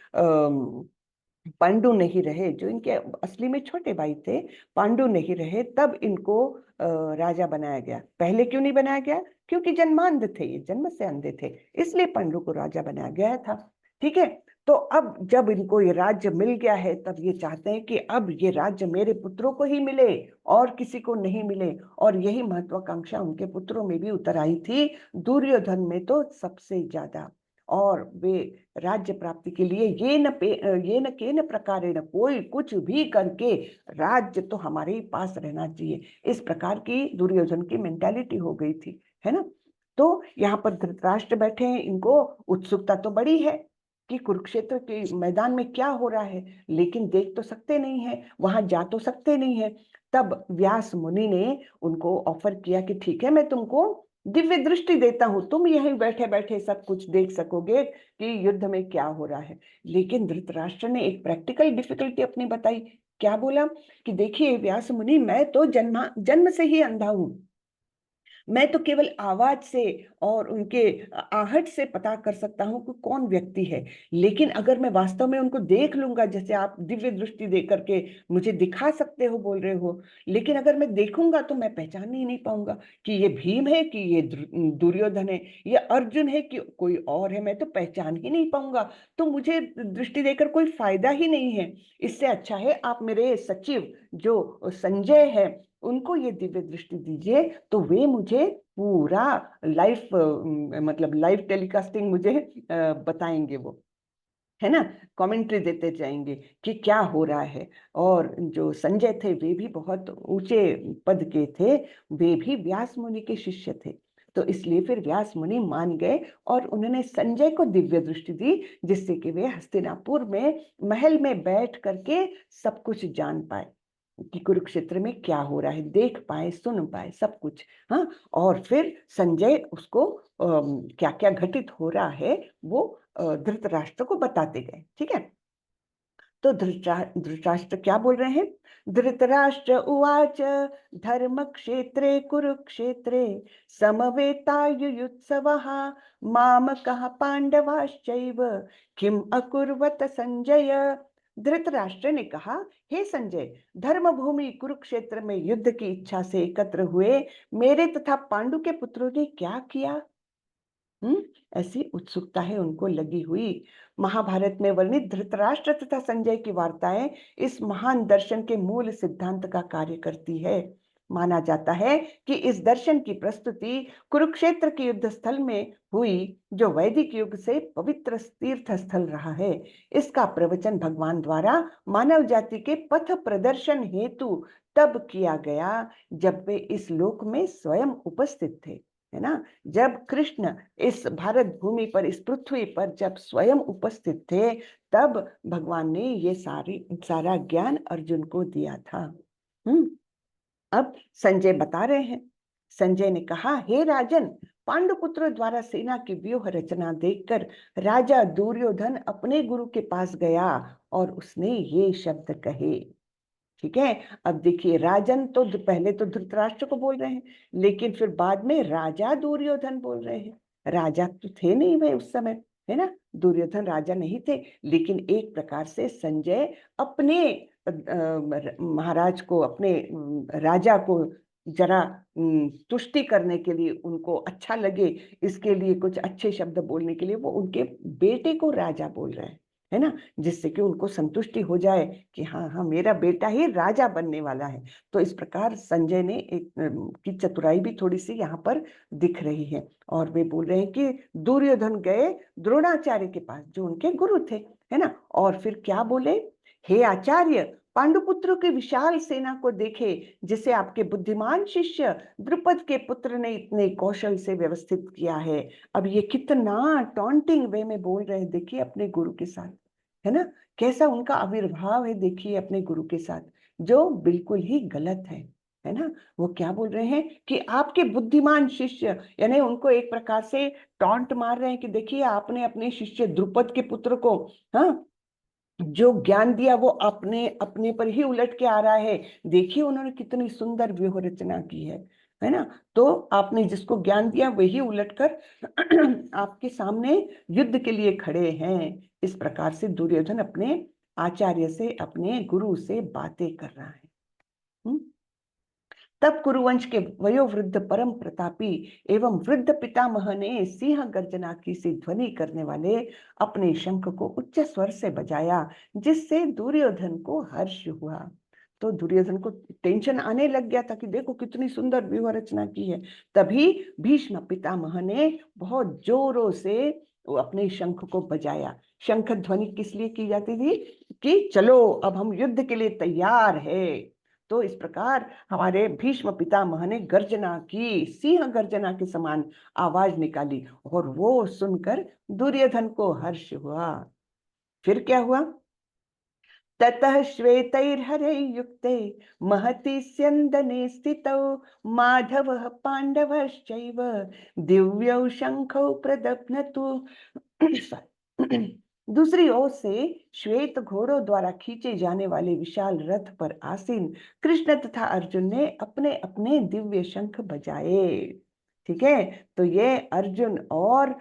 पांडु नहीं रहे, जो इनके असली में छोटे भाई थे, पांडु नहीं रहे, तब इनको राजा बनाया गया। पहले क्यों नहीं बनाया गया? क्योंकि जन्मांध थे, ये जन्म से अंधे थे, इसलिए पांडु को राजा बनाया गया था। ठीक है, तो अब जब इनको ये राज्य मिल गया है, तब ये चाहते हैं कि अब ये राज्य मेरे पुत्रों को ही मिले और किसी को नहीं मिले। और यही महत्वाकांक्षा उनके पुत्रों में भी उतर आई थी, दुर्योधन में तो सबसे ज्यादा। और वे राज्य प्राप्ति के लिए ये न केन प्रकारेण, कोई कुछ भी करके राज्य तो हमारे ही पास रहना चाहिए, इस प्रकार की दुर्योधन की मेंटालिटी हो गई थी, है ना। तो यहाँ पर धृतराष्ट्र बैठे हैं, इनको उत्सुकता तो बड़ी है कि कुरुक्षेत्र के मैदान में क्या हो रहा है, लेकिन देख तो सकते नहीं है, वहां जा तो सकते नहीं है। तब व्यास मुनि ने उनको ऑफर किया कि ठीक है, मैं तुमको दिव्य दृष्टि देता हूं, तुम यहीं बैठे बैठे सब कुछ देख सकोगे कि युद्ध में क्या हो रहा है। लेकिन धृतराष्ट्र ने एक प्रैक्टिकल डिफिकल्टी अपनी बताई। क्या बोला कि देखिए व्यास मुनि, मैं तो जन्म से ही अंधा हूं, मैं तो केवल आवाज से और उनके आहट से पता कर सकता हूँ कि कौन व्यक्ति है, लेकिन अगर मैं वास्तव में उनको देख लूंगा, जैसे आप दिव्य दृष्टि दे करके मुझे दिखा सकते हो, बोल रहे हो, लेकिन अगर मैं देखूंगा तो मैं पहचान ही नहीं पाऊंगा कि ये भीम है, कि ये दुर्योधन है, ये अर्जुन है, कि कोई और है। मैं तो पहचान ही नहीं पाऊंगा, तो मुझे दृष्टि देकर कोई फायदा ही नहीं है। इससे अच्छा है आप मेरे सचिव जो संजय है उनको ये दिव्य दृष्टि दीजिए, तो वे मुझे पूरा लाइव मतलब लाइव टेलीकास्टिंग मुझे बताएंगे, वो है ना, कमेंट्री देते जाएंगे कि क्या हो रहा है। और जो संजय थे वे भी बहुत ऊंचे पद के थे, वे भी व्यास मुनि के शिष्य थे। तो इसलिए फिर व्यास मुनि मान गए और उन्होंने संजय को दिव्य दृष्टि दी, जिससे कि वे हस्तिनापुर में महल में बैठ करके सब कुछ जान पाए कि कुरुक्षेत्र में क्या हो रहा है, देख पाए, सुन पाए सब कुछ। हाँ, और फिर संजय उसको क्या क्या घटित हो रहा है वो धृतराष्ट्र को बताते गए। ठीक है, तो धृतराष्ट्र क्या बोल रहे हैं? धृतराष्ट्र उवाच धर्म क्षेत्रे कुरुक्षेत्रे समवेतायुयुत्सवः मामकः पांडवाश्चैव किम अकुर्वत संजय। धृतराष्ट्र ने कहा, हे संजय, धर्म भूमि कुरुक्षेत्र में युद्ध की इच्छा से एकत्र हुए मेरे तथा पांडु के पुत्रों ने क्या किया? ऐसी उत्सुकता है उनको लगी हुई। महाभारत में वर्णित धृतराष्ट्र तथा संजय की वार्ताएं इस महान दर्शन के मूल सिद्धांत का कार्य करती है। माना जाता है कि इस दर्शन की प्रस्तुति कुरुक्षेत्र के युद्ध स्थल में हुई, जो वैदिक युग से पवित्र तीर्थ स्थल रहा है। इसका प्रवचन भगवान द्वारा मानव जाति के पथ प्रदर्शन हेतु तब किया गया जब वे इस लोक में स्वयं उपस्थित थे, है ना। जब कृष्ण इस भारत भूमि पर, इस पृथ्वी पर जब स्वयं उपस्थित थे, तब भगवान ने ये सारा ज्ञान अर्जुन को दिया था। अब संजय बता रहे हैं। संजय ने कहा, हे राजन, पांडुपुत्रों द्वारा सेना की व्यूह रचना देखकर राजा दुर्योधन अपने गुरु के पास गया और उसने ये शब्द कहे। ठीक है, अब देखिए, राजन तो पहले तो धृतराष्ट्र को बोल रहे हैं, लेकिन फिर बाद में राजा दुर्योधन बोल रहे हैं। राजा तो थे नहीं वे उस समय, है ना, दुर्योधन राजा नहीं थे, लेकिन एक प्रकार से संजय अपने महाराज को, अपने राजा को जरा तुष्टि करने के लिए, उनको अच्छा लगे इसके लिए, कुछ अच्छे शब्द बोलने के लिए वो उनके बेटे को राजा बोल रहे हैं, है ना, जिससे कि उनको संतुष्टि हो जाए कि हाँ हाँ मेरा बेटा ही राजा बनने वाला है। तो इस प्रकार संजय ने एक की चतुराई भी थोड़ी सी यहाँ पर दिख रही है। और वे बोल रहे हैं कि दुर्योधन गए द्रोणाचार्य के पास, जो उनके गुरु थे, है ना, और फिर क्या बोले, हे आचार्य, पांडुपुत्रों की विशाल सेना को देखे, जिसे आपके बुद्धिमान शिष्य द्रुपद के पुत्र ने इतने कौशल से व्यवस्थित किया है। अब ये कितना टॉन्टिंग वे में बोल रहे हैं, देखिए अपने गुरु के साथ, है ना, कैसा उनका आविर्भाव है, देखिए अपने गुरु के साथ, जो बिल्कुल ही गलत है ना। वो क्या बोल रहे हैं कि आपके बुद्धिमान शिष्य, यानी उनको एक प्रकार से टॉन्ट मार रहे हैं कि देखिए आपने अपने शिष्य द्रुपद के पुत्र को, हाँ, जो ज्ञान दिया वो अपने अपने पर ही उलट के आ रहा है। देखिए उन्होंने कितनी सुंदर व्यूह रचना की है ना। तो आपने जिसको ज्ञान दिया वही उलटकर आपके सामने युद्ध के लिए खड़े हैं। इस प्रकार से दुर्योधन अपने आचार्य से, अपने गुरु से बातें कर रहा है। तब कुरुवंश के वयोवृद्ध परम प्रतापी एवं वृद्ध पितामह ने सिंह गर्जना की सी ध्वनि करने वाले अपने शंख को उच्च स्वर से बजाया, जिससे दुर्योधन को हर्ष हुआ। तो दुर्योधन को टेंशन आने लग गया था कि देखो कितनी सुंदर व्यूह रचना की है। तभी भीष्म पितामह ने बहुत जोरों से अपने शंख को बजाया। शंख ध्वनि किस लिए की जाती थी? कि चलो अब हम युद्ध के लिए तैयार है। तो इस प्रकार हमारे भीष्म पितामह ने गर्जना की, सिंह गर्जना के समान आवाज निकाली, और वो सुनकर दुर्योधन को हर्ष हुआ। फिर क्या हुआ? ततः श्वेतैर्हरै युक्ते महति स्यन्दने स्थितौ माधवः पाण्डवश्चैव दिव्यौ शंखौ प्रदप्नतु। दूसरी ओर से श्वेत घोड़ों द्वारा खींचे जाने वाले विशाल रथ पर आसीन कृष्ण तथा अर्जुन ने अपने अपने दिव्य शंख बजाए। ठीक है। तो ये अर्जुन और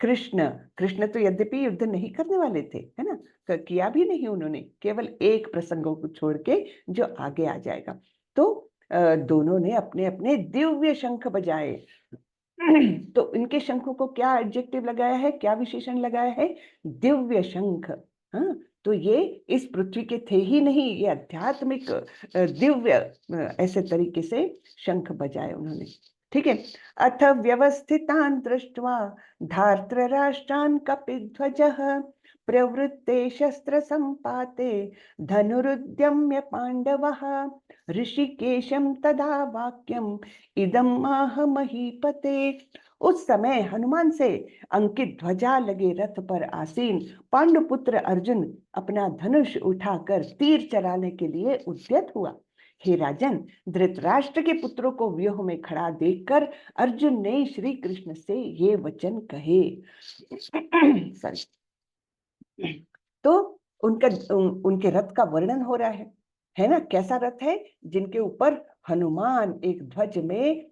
कृष्ण कृष्ण तो यद्यपि युद्ध नहीं करने वाले थे, है ना, किया भी नहीं उन्होंने, केवल एक प्रसंगों को छोड़ के जो आगे आ जाएगा। तो दोनों ने अपने अपने दिव्य शंख बजाए। तो इनके शंखों को क्या एडजेक्टिव लगाया है, क्या विशेषण लगाया है? दिव्य शंख। हाँ, तो ये इस पृथ्वी के थे ही नहीं, ये आध्यात्मिक दिव्य ऐसे तरीके से शंख बजाए उन्होंने। ठीक है। अथ व्यवस्थितान् दृष्ट्वा धार्तराष्ट्रान् कपिध्वजः प्रवृत्ते शस्त्र संपाते धनुरुद्यम्य पांडवः ऋषिकेशं तदा वाक्यम इदम आह महीपते। उस समय हनुमान से अंकित ध्वजा लगे रथ पर आसीन पांडुपुत्र अर्जुन अपना धनुष उठाकर तीर चलाने के लिए उद्यत हुआ। हे राजन, धृतराष्ट्र के पुत्रों को व्यूह में खड़ा देखकर अर्जुन ने श्री कृष्ण से ये वचन कहे। सॉरी। तो उनके रथ का वर्णन हो रहा है ना। कैसा रथ है? जिनके ऊपर हनुमान एक ध्वज में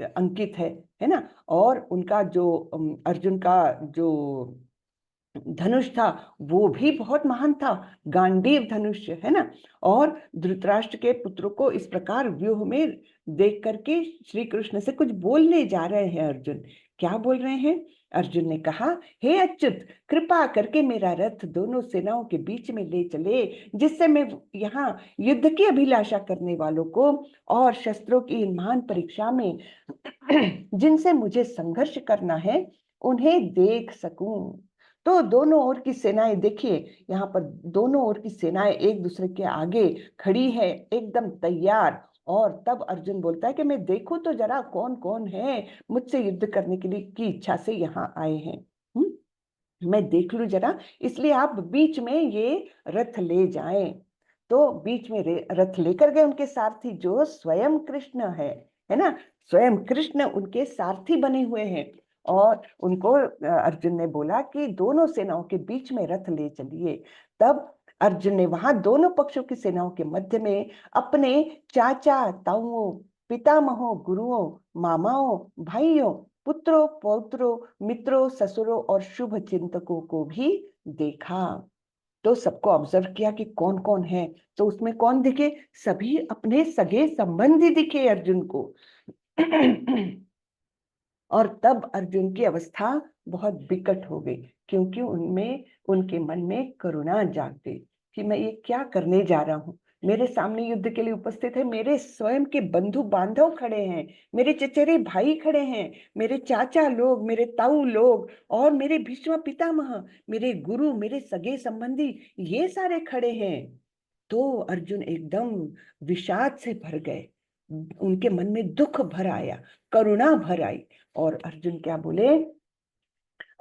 अंकित है ना। और उनका जो अर्जुन का जो धनुष था वो भी बहुत महान था, गांडीव धनुष, है ना। और धृतराष्ट्र के पुत्रों को इस प्रकार व्यूह में देख करके श्री कृष्ण से कुछ बोलने जा रहे हैं अर्जुन। क्या बोल रहे हैं? अर्जुन ने कहा, हे अच्युत, कृपा करके मेरा रथ दोनों सेनाओं के बीच में ले चले, जिससे मैं यहाँ युद्ध की अभिलाषा करने वालों को और शस्त्रों की महान परीक्षा में जिनसे मुझे संघर्ष करना है उन्हें देख सकूं। तो दोनों ओर की सेनाएं देखिए, यहाँ पर दोनों ओर की सेनाएं एक दूसरे के आगे खड़ी है एकदम तैयार। और तब अर्जुन बोलता है कि मैं देखूं तो जरा कौन कौन है मुझसे युद्ध करने के लिए की इच्छा से यहाँ आए हैं। मैं देख लूं जरा, इसलिए आप बीच में ये रथ ले जाएं। तो बीच में रथ लेकर गए उनके सारथी जो स्वयं कृष्ण है ना। स्वयं कृष्ण उनके सारथी बने हुए हैं। और उनको अर्जुन ने बोला कि दोनों सेनाओं के बीच में रथ ले चलिए। तब अर्जुन ने वहां दोनों पक्षों की सेनाओं के मध्य में अपने चाचा ताऊओं, पितामहों, गुरुओं, मामाओं, भाइयों, पुत्रों, पौत्रों, मित्रों, ससुरों और शुभ चिंतकों को भी देखा। तो सबको ऑब्जर्व किया कि कौन कौन है। तो उसमें कौन दिखे? सभी अपने सगे संबंधी दिखे अर्जुन को। और तब अर्जुन की अवस्था बहुत विकट हो गई, क्योंकि उनमें उनके मन में करुणा जाग गई कि मैं ये क्या करने जा रहा हूँ। मेरे सामने युद्ध के लिए उपस्थित है, मेरे स्वयं के बंधु बांधव खड़े हैं, मेरे चचेरे भाई खड़े हैं, मेरे चाचा लोग, मेरे ताऊ लोग और मेरे भीष्म पितामह, मेरे गुरु, मेरे सगे संबंधी, ये सारे खड़े हैं। तो अर्जुन एकदम विषाद से भर गए, उनके मन में दुख भर आया, करुणा भर आई। और अर्जुन क्या बोले?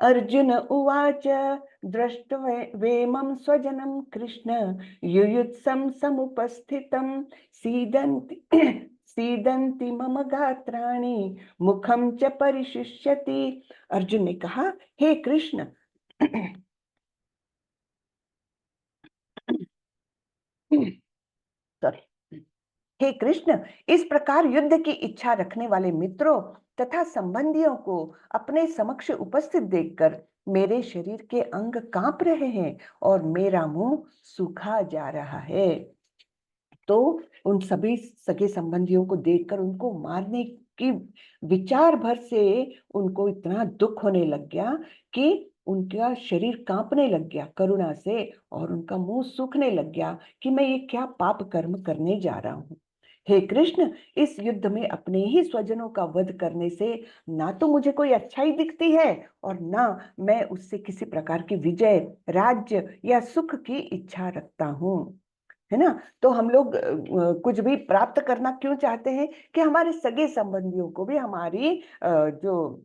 अर्जुन उवाच दृष्ट्वेमं स्वजनं कृष्ण युयुत्सं समुपस्थितं सीदन्ति सीदन्ति मम गात्राणि मुखं च परिशुष्यति। अर्जुन ने कहा, हे कृष्ण, सॉरी, हे कृष्ण, इस प्रकार युद्ध की इच्छा रखने वाले मित्रों तथा संबंधियों को अपने समक्ष उपस्थित देखकर मेरे शरीर के अंग कांप रहे हैं और मेरा मुंह सूखा जा रहा है। तो उन सभी सगे संबंधियों को देखकर उनको मारने की विचार भर से उनको इतना दुख होने लग गया कि उनका शरीर कांपने लग गया करुणा से, और उनका मुंह सूखने लग गया कि मैं ये क्या पाप कर्म करने जा रहा हूँ। हे कृष्ण, इस युद्ध में अपने ही स्वजनों का वध करने से ना तो मुझे कोई अच्छाई दिखती है और ना मैं उससे किसी प्रकार की विजय, राज्य या सुख की इच्छा रखता हूँ, है ना। तो हम लोग कुछ भी प्राप्त करना क्यों चाहते हैं? कि हमारे सगे संबंधियों को भी हमारी जो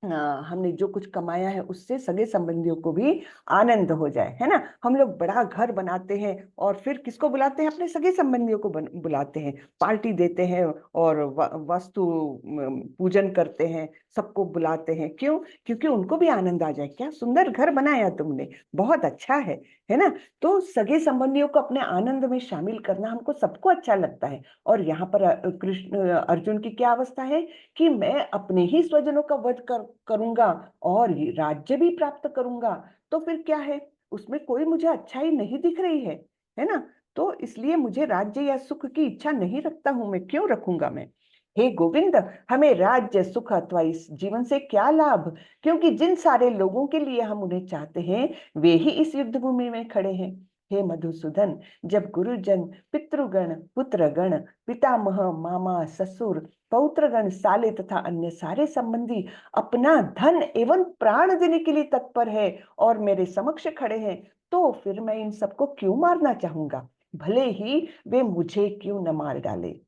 हमने जो कुछ कमाया है उससे सगे संबंधियों को भी आनंद हो जाए, है ना। हम लोग बड़ा घर बनाते हैं और फिर किसको बुलाते हैं? अपने सगे संबंधियों को बुलाते हैं, पार्टी देते हैं और वास्तु पूजन करते हैं, सबको बुलाते हैं। क्यों? क्योंकि उनको भी आनंद आ जाए। क्या सुंदर घर बनाया तुमने, बहुत अच्छा है ना। तो सगे संबंधियों को अपने आनंद में शामिल करना हमको सबको अच्छा लगता है। और यहाँ पर अर्जुन की क्या अवस्था है कि मैं अपने ही स्वजनों का वध करूंगा और ये राज्य भी प्राप्त करूंगा। तो फिर क्या है, उसमें कोई मुझे अच्छाई नहीं दिख रही है ना। तो इसलिए मुझे राज्य या सुख की इच्छा नहीं रखता हूं मैं, क्यों रखूंगा मैं। हे गोविंद, हमें राज्य सुख अथवा इस जीवन से क्या लाभ, क्योंकि जिन सारे लोगों के लिए हम उन्हें चाहते हैं वे ही इस युद्ध भूमि में खड़े हैं। हे मधुसूदन, जब गुरुजन, पितृगण, पुत्रगण, पितामह, मामा, ससुर, पौत्रगण, साले तथा अन्य सारे संबंधी अपना धन एवं प्राण देने के लिए तत्पर है और मेरे समक्ष खड़े हैं, तो फिर मैं इन सबको क्यों मारना चाहूंगा, भले ही वे मुझे क्यों न मार डाले।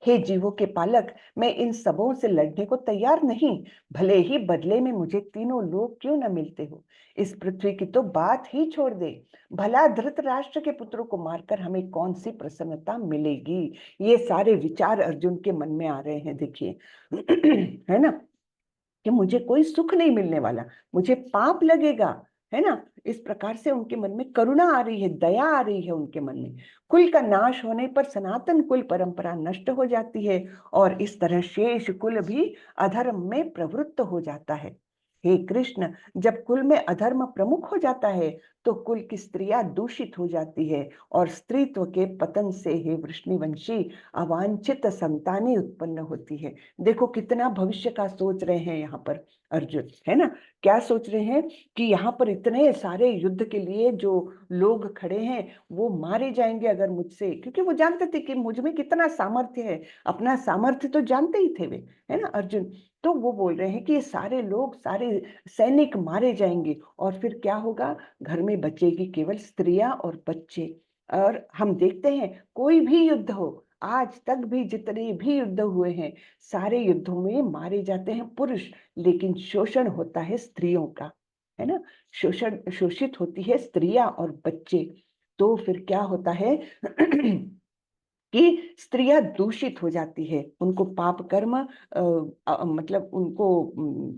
हे जीवों के पालक, मैं इन सबों से लड़ने को तैयार नहीं, भले ही बदले में मुझे तीनों लोग क्यों न मिलते हो। इस पृथ्वी की तो बात ही छोड़ दे, भला धृतराष्ट्र के पुत्रों को मारकर हमें कौन सी प्रसन्नता मिलेगी। ये सारे विचार अर्जुन के मन में आ रहे हैं, देखिए है ना, कि मुझे कोई सुख नहीं मिलने वाला, मुझे पाप लगेगा, है ना। इस प्रकार से उनके मन में करुणा आ रही है, दया आ रही है उनके मन में। कुल का नाश होने पर सनातन कुल परंपरा नष्ट हो जाती है और इस तरह शेष कुल भी अधर्म में प्रवृत्त हो जाता है। हे कृष्ण, जब कुल में अधर्म प्रमुख हो जाता है तो कुल की स्त्रियां दूषित हो जाती है और स्त्रीत्व के पतन से हे वृष्णिवंशी अवांछित संतानें उत्पन्न होती है। देखो कितना भविष्य का सोच रहे हैं यहाँ पर अर्जुन, है ना। क्या सोच रहे हैं कि यहाँ पर इतने सारे युद्ध के लिए जो लोग खड़े हैं वो मारे जाएंगे अगर मुझसे, क्योंकि वो जानते थे कि मुझ में कितना सामर्थ्य है, अपना सामर्थ्य तो जानते ही थे वे, है ना अर्जुन। तो वो बोल रहे हैं कि ये सारे लोग, सारे सैनिक मारे जाएंगे और फिर क्या होगा, घर में बचेगी केवल स्त्रियां और बच्चे। और हम देखते हैं कोई भी युद्ध हो, आज तक भी जितने भी युद्ध हुए हैं सारे युद्धों में मारे जाते हैं पुरुष, लेकिन शोषण होता है स्त्रियों का, है ना। शोषित होती है स्त्रियां और बच्चे। तो फिर क्या होता है कि स्त्रियां दूषित हो जाती है, उनको पाप कर्म मतलब उनको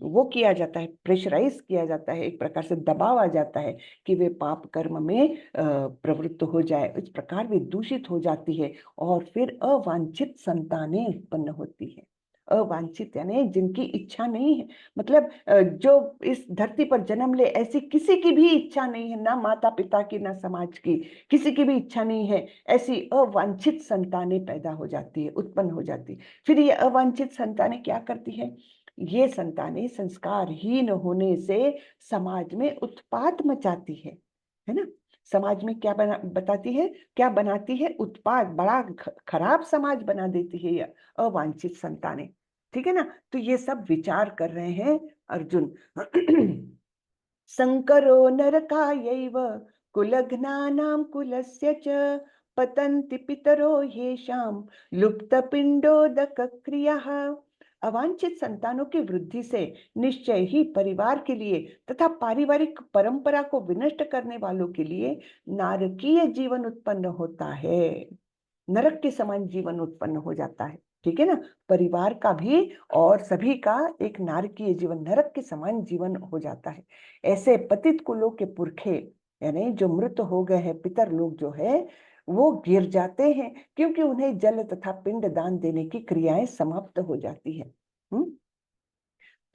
वो किया जाता है, प्रेशराइज किया जाता है, एक प्रकार से दबाव आ जाता है कि वे पाप कर्म में प्रवृत्त हो जाए। इस प्रकार वे दूषित हो जाती है और फिर अवांछित संतानें उत्पन्न होती है। अवांछित यानी जिनकी इच्छा नहीं है, मतलब जो इस धरती पर जन्म ले ऐसी किसी की भी इच्छा नहीं है, ना माता पिता की ना समाज की, किसी की भी इच्छा नहीं है, ऐसी अवांछित संतानें पैदा हो जाती है, उत्पन्न हो जाती है। फिर ये अवांछित संतानें क्या करती है, ये संतानें संस्कारहीन होने से समाज में उत्पात मचाती है ना। समाज में क्या बताती है, क्या बनाती है, उत्पात, बड़ा खराब समाज बना देती है ये अवांछित संतानें। ठीक है ना। तो ये सब विचार कर रहे हैं अर्जुन। संकरो नरकायैव कुलघ्नानां कुलस्य च पतन्ति पितरो येषां लुप्तपिंडोदकक्रियः। अवांछित संतानों की वृद्धि से निश्चय ही परिवार के लिए तथा पारिवारिक परंपरा को विनष्ट करने वालों के लिए नारकीय जीवन उत्पन्न होता है। नरक के समान जीवन उत्पन्न हो जाता है, ठीक है ना। परिवार का भी और सभी का एक नारकीय जीवन, नरक के समान जीवन हो जाता है। ऐसे पतित कुलों के पुरखे यानी जो मृत हो गए हैं पितर लोग जो है वो गिर जाते हैं, क्योंकि उन्हें जल तथा पिंड दान देने की क्रियाएं समाप्त हो जाती है।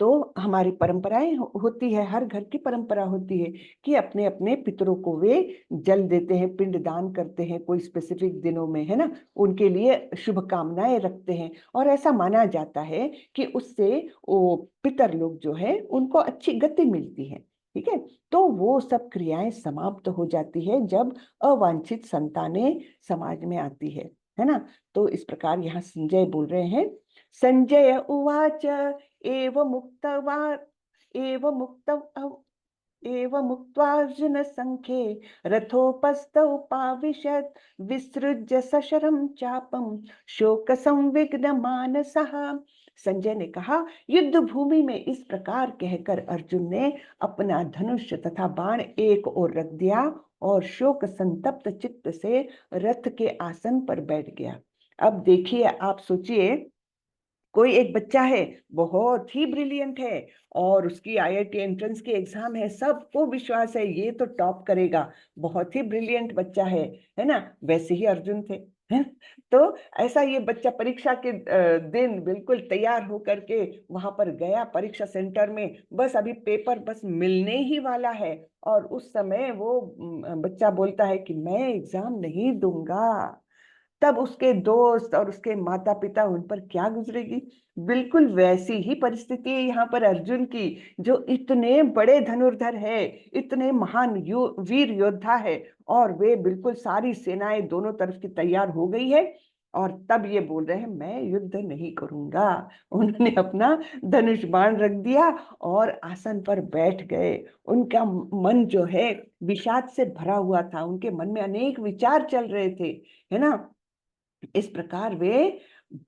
तो हमारी परंपराएं होती है, हर घर की परंपरा होती है कि अपने अपने पितरों को वे जल देते हैं, पिंड दान करते हैं कोई स्पेसिफिक दिनों में, है ना, उनके लिए शुभकामनाएं रखते हैं। और ऐसा माना जाता है कि उससे वो पितर लोग जो है उनको अच्छी गति मिलती है। ठीक है। तो वो सब क्रियाएं समाप्त हो जाती है जब अवांछित संतानें समाज में आती है ना। तो इस प्रकार यहाँ संजय बोल रहे हैं। संजय उवाच एव मुक्त्वा मुक्त्वार्जुन संख्ये रथोपस्थ उपाविशत् विसृज्य सशरं चापं शोक संविग्न मानसः। संजय ने कहा, युद्ध भूमि में इस प्रकार कहकर अर्जुन ने अपना धनुष तथा बाण एक ओर रख दिया और शोक संतप्त चित्त से रथ के आसन पर बैठ गया। अब देखिए, आप सोचिए कोई एक बच्चा है, बहुत ही ब्रिलियंट है और उसकी आईआईटी एंट्रेंस की एग्जाम है, सबको विश्वास है ये तो टॉप करेगा, बहुत ही ब्रिलियंट बच्चा है ना। वैसे ही अर्जुन थे, है। तो ऐसा ये बच्चा परीक्षा के दिन बिल्कुल तैयार होकर के वहां पर गया परीक्षा सेंटर में, बस अभी पेपर बस मिलने ही वाला है, और उस समय वो बच्चा बोलता है कि मैं एग्जाम नहीं दूंगा। तब उसके दोस्त और उसके माता पिता उन पर क्या गुजरेगी। बिल्कुल वैसी ही परिस्थिति है यहाँ पर अर्जुन की, जो इतने बड़े धनुर्धर है, इतने महान वीर योद्धा है, और वे बिल्कुल सारी सेनाएं दोनों तरफ की तैयार हो गई है, और तब ये बोल रहे हैं मैं युद्ध नहीं करूंगा। उन्होंने अपना धनुष बाण रख दिया और आसन पर बैठ गए। उनका मन जो है विषाद से भरा हुआ था, उनके मन में अनेक विचार चल रहे थे, है ना। इस प्रकार वे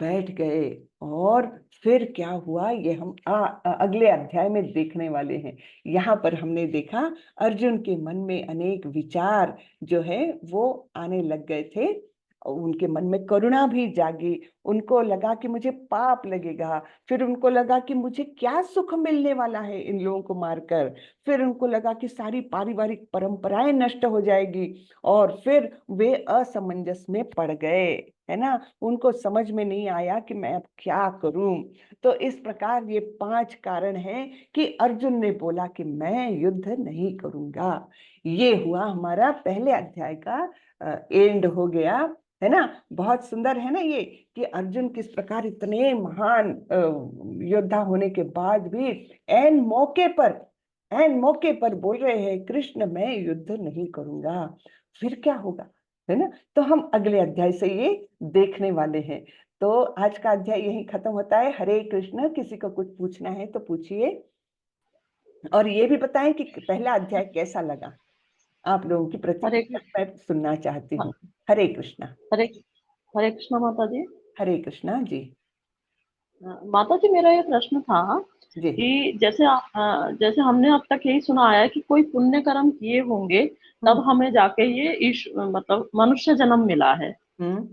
बैठ गए, और फिर क्या हुआ ये हम अगले अध्याय में देखने वाले हैं। यहाँ पर हमने देखा अर्जुन के मन में अनेक विचार जो है वो आने लग गए थे। उनके मन में करुणा भी जागी, उनको लगा कि मुझे पाप लगेगा, फिर उनको लगा कि मुझे क्या सुख मिलने वाला है इन लोगों को मारकर, फिर उनको लगा कि सारी पारिवारिक परंपराएं नष्ट हो जाएगी, और फिर वे असमंजस में पड़ गए, है ना। उनको समझ में नहीं आया कि मैं अब क्या करूं। तो इस प्रकार ये 5 कारण हैं कि अर्जुन ने बोला कि मैं युद्ध नहीं करूंगा। ये हुआ हमारा पहले अध्याय का एंड हो गया, है ना। बहुत सुंदर है ना ये, कि अर्जुन किस प्रकार इतने महान योद्धा होने के बाद भी एन मौके पर बोल रहे हैं कृष्ण मैं युद्ध नहीं करूंगा। फिर क्या होगा, है ना। तो हम अगले अध्याय से ये देखने वाले हैं। तो आज का अध्याय यही खत्म होता है। हरे कृष्ण। किसी को कुछ पूछना है तो पूछिए, और ये भी बताएं कि पहला अध्याय कैसा लगा। आप लोगों की हरे प्रतिक्रिया कृष्ण। मैं सुनना चाहती हूँ। हरे कृष्णा। हरे हरे कृष्ण माता जी। हरे कृष्णा जी। माता जी, मेरा ये प्रश्न था जी। कि जैसे हमने अब तक यही सुना है कि कोई पुण्य कर्म किए होंगे तब हमें जाके ये मतलब मनुष्य जन्म मिला है। हम्म।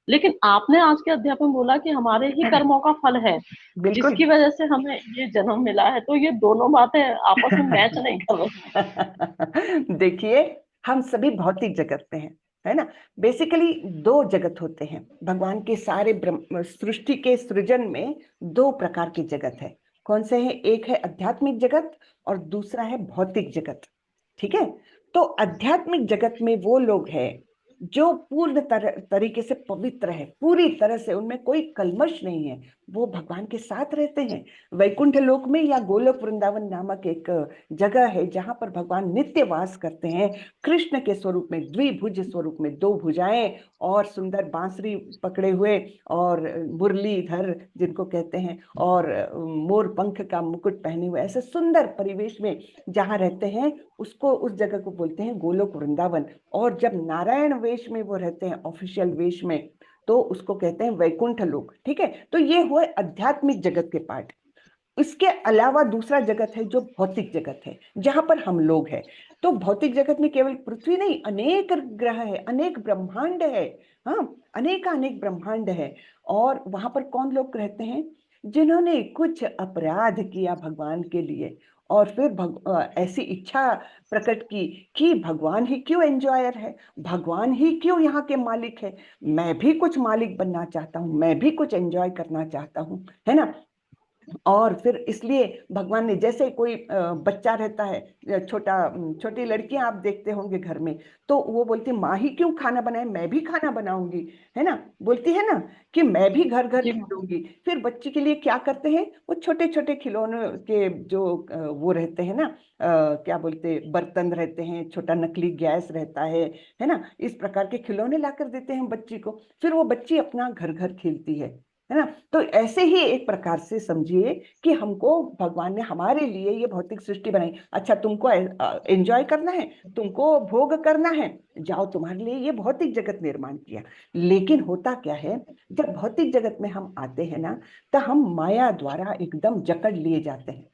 लेकिन आपने आज के अध्याय में बोला कि हमारे ही कर्मों का फल है बिल्कुल। जिसकी वजह से हमें ये जन्म मिला है, तो ये दोनों बातें आपस में मैच नहीं कर रही। देखिए, हम सभी भौतिक जगत में हैं, है ना। बेसिकली 2 जगत होते हैं भगवान के सारे सृष्टि के सृजन में। 2 प्रकार के जगत है। कौन से हैं? एक है आध्यात्मिक जगत और दूसरा है भौतिक जगत। ठीक है। तो आध्यात्मिक जगत में वो लोग हैं जो पूर्ण तरीके से पवित्र है, पूरी तरह से उनमें कोई कलमश नहीं है, वो भगवान के साथ रहते हैं। वैकुंठ लोक में या गोलोक वृंदावन नामक एक जगह है जहां पर भगवान नित्य वास करते हैं, कृष्ण के स्वरूप में, द्विभुज स्वरूप में, 2 भुजाएं और सुंदर बांसुरी पकड़े हुए, और मुरलीधर जिनको कहते हैं, और मोर पंख का मुकुट पहने हुए, ऐसे सुंदर परिवेश में जहां रहते हैं, उसको, उस जगह को बोलते हैं गोलोक वृंदावन। और जब नारायण वेश में वो रहते हैं, ऑफिशियल वेश में, तो उसको कहते हैं वैकुंठ लोक। ठीक है। तो ये हुए आध्यात्मिक जगत के पार्ट। इसके अलावा दूसरा जगत है जो भौतिक जगत है, जहां पर हम लोग हैं। तो भौतिक जगत में केवल पृथ्वी नहीं, अनेक ग्रह है, अनेक ब्रह्मांड है। हाँ, अनेक ब्रह्मांड है। और वहां पर कौन लोग रहते हैं? जिन्होंने कुछ अपराध किया भगवान के लिए, और फिर ऐसी इच्छा प्रकट की कि भगवान ही क्यों एंजॉयर है, भगवान ही क्यों यहाँ के मालिक है, मैं भी कुछ मालिक बनना चाहता हूँ, मैं भी कुछ एंजॉय करना चाहता हूँ, है ना। और फिर इसलिए भगवान ने, जैसे कोई बच्चा रहता है, छोटी लड़कियां आप देखते होंगे घर में, तो वो बोलती माँ ही क्यों खाना बनाए, मैं भी खाना बनाऊंगी, है ना। बोलती है ना कि मैं भी घर घर जी खेलूंगी। फिर बच्ची के लिए क्या करते हैं, वो छोटे छोटे खिलौने के जो वो रहते हैं ना, क्या बोलते, बर्तन रहते हैं, छोटा नकली गैस रहता है ना, इस प्रकार के खिलौने लाकर देते हैं बच्ची को। फिर वो बच्ची अपना घर घर खेलती है ना। तो ऐसे ही एक प्रकार से समझिए कि हमको भगवान ने हमारे लिए ये भौतिक सृष्टि बनाई। अच्छा, तुमको एंजॉय करना है, तुमको भोग करना है, जाओ, तुम्हारे लिए ये भौतिक जगत निर्माण किया। लेकिन होता क्या है, जब भौतिक जगत में हम आते हैं ना, तो हम माया द्वारा एकदम जकड़ लिए जाते हैं।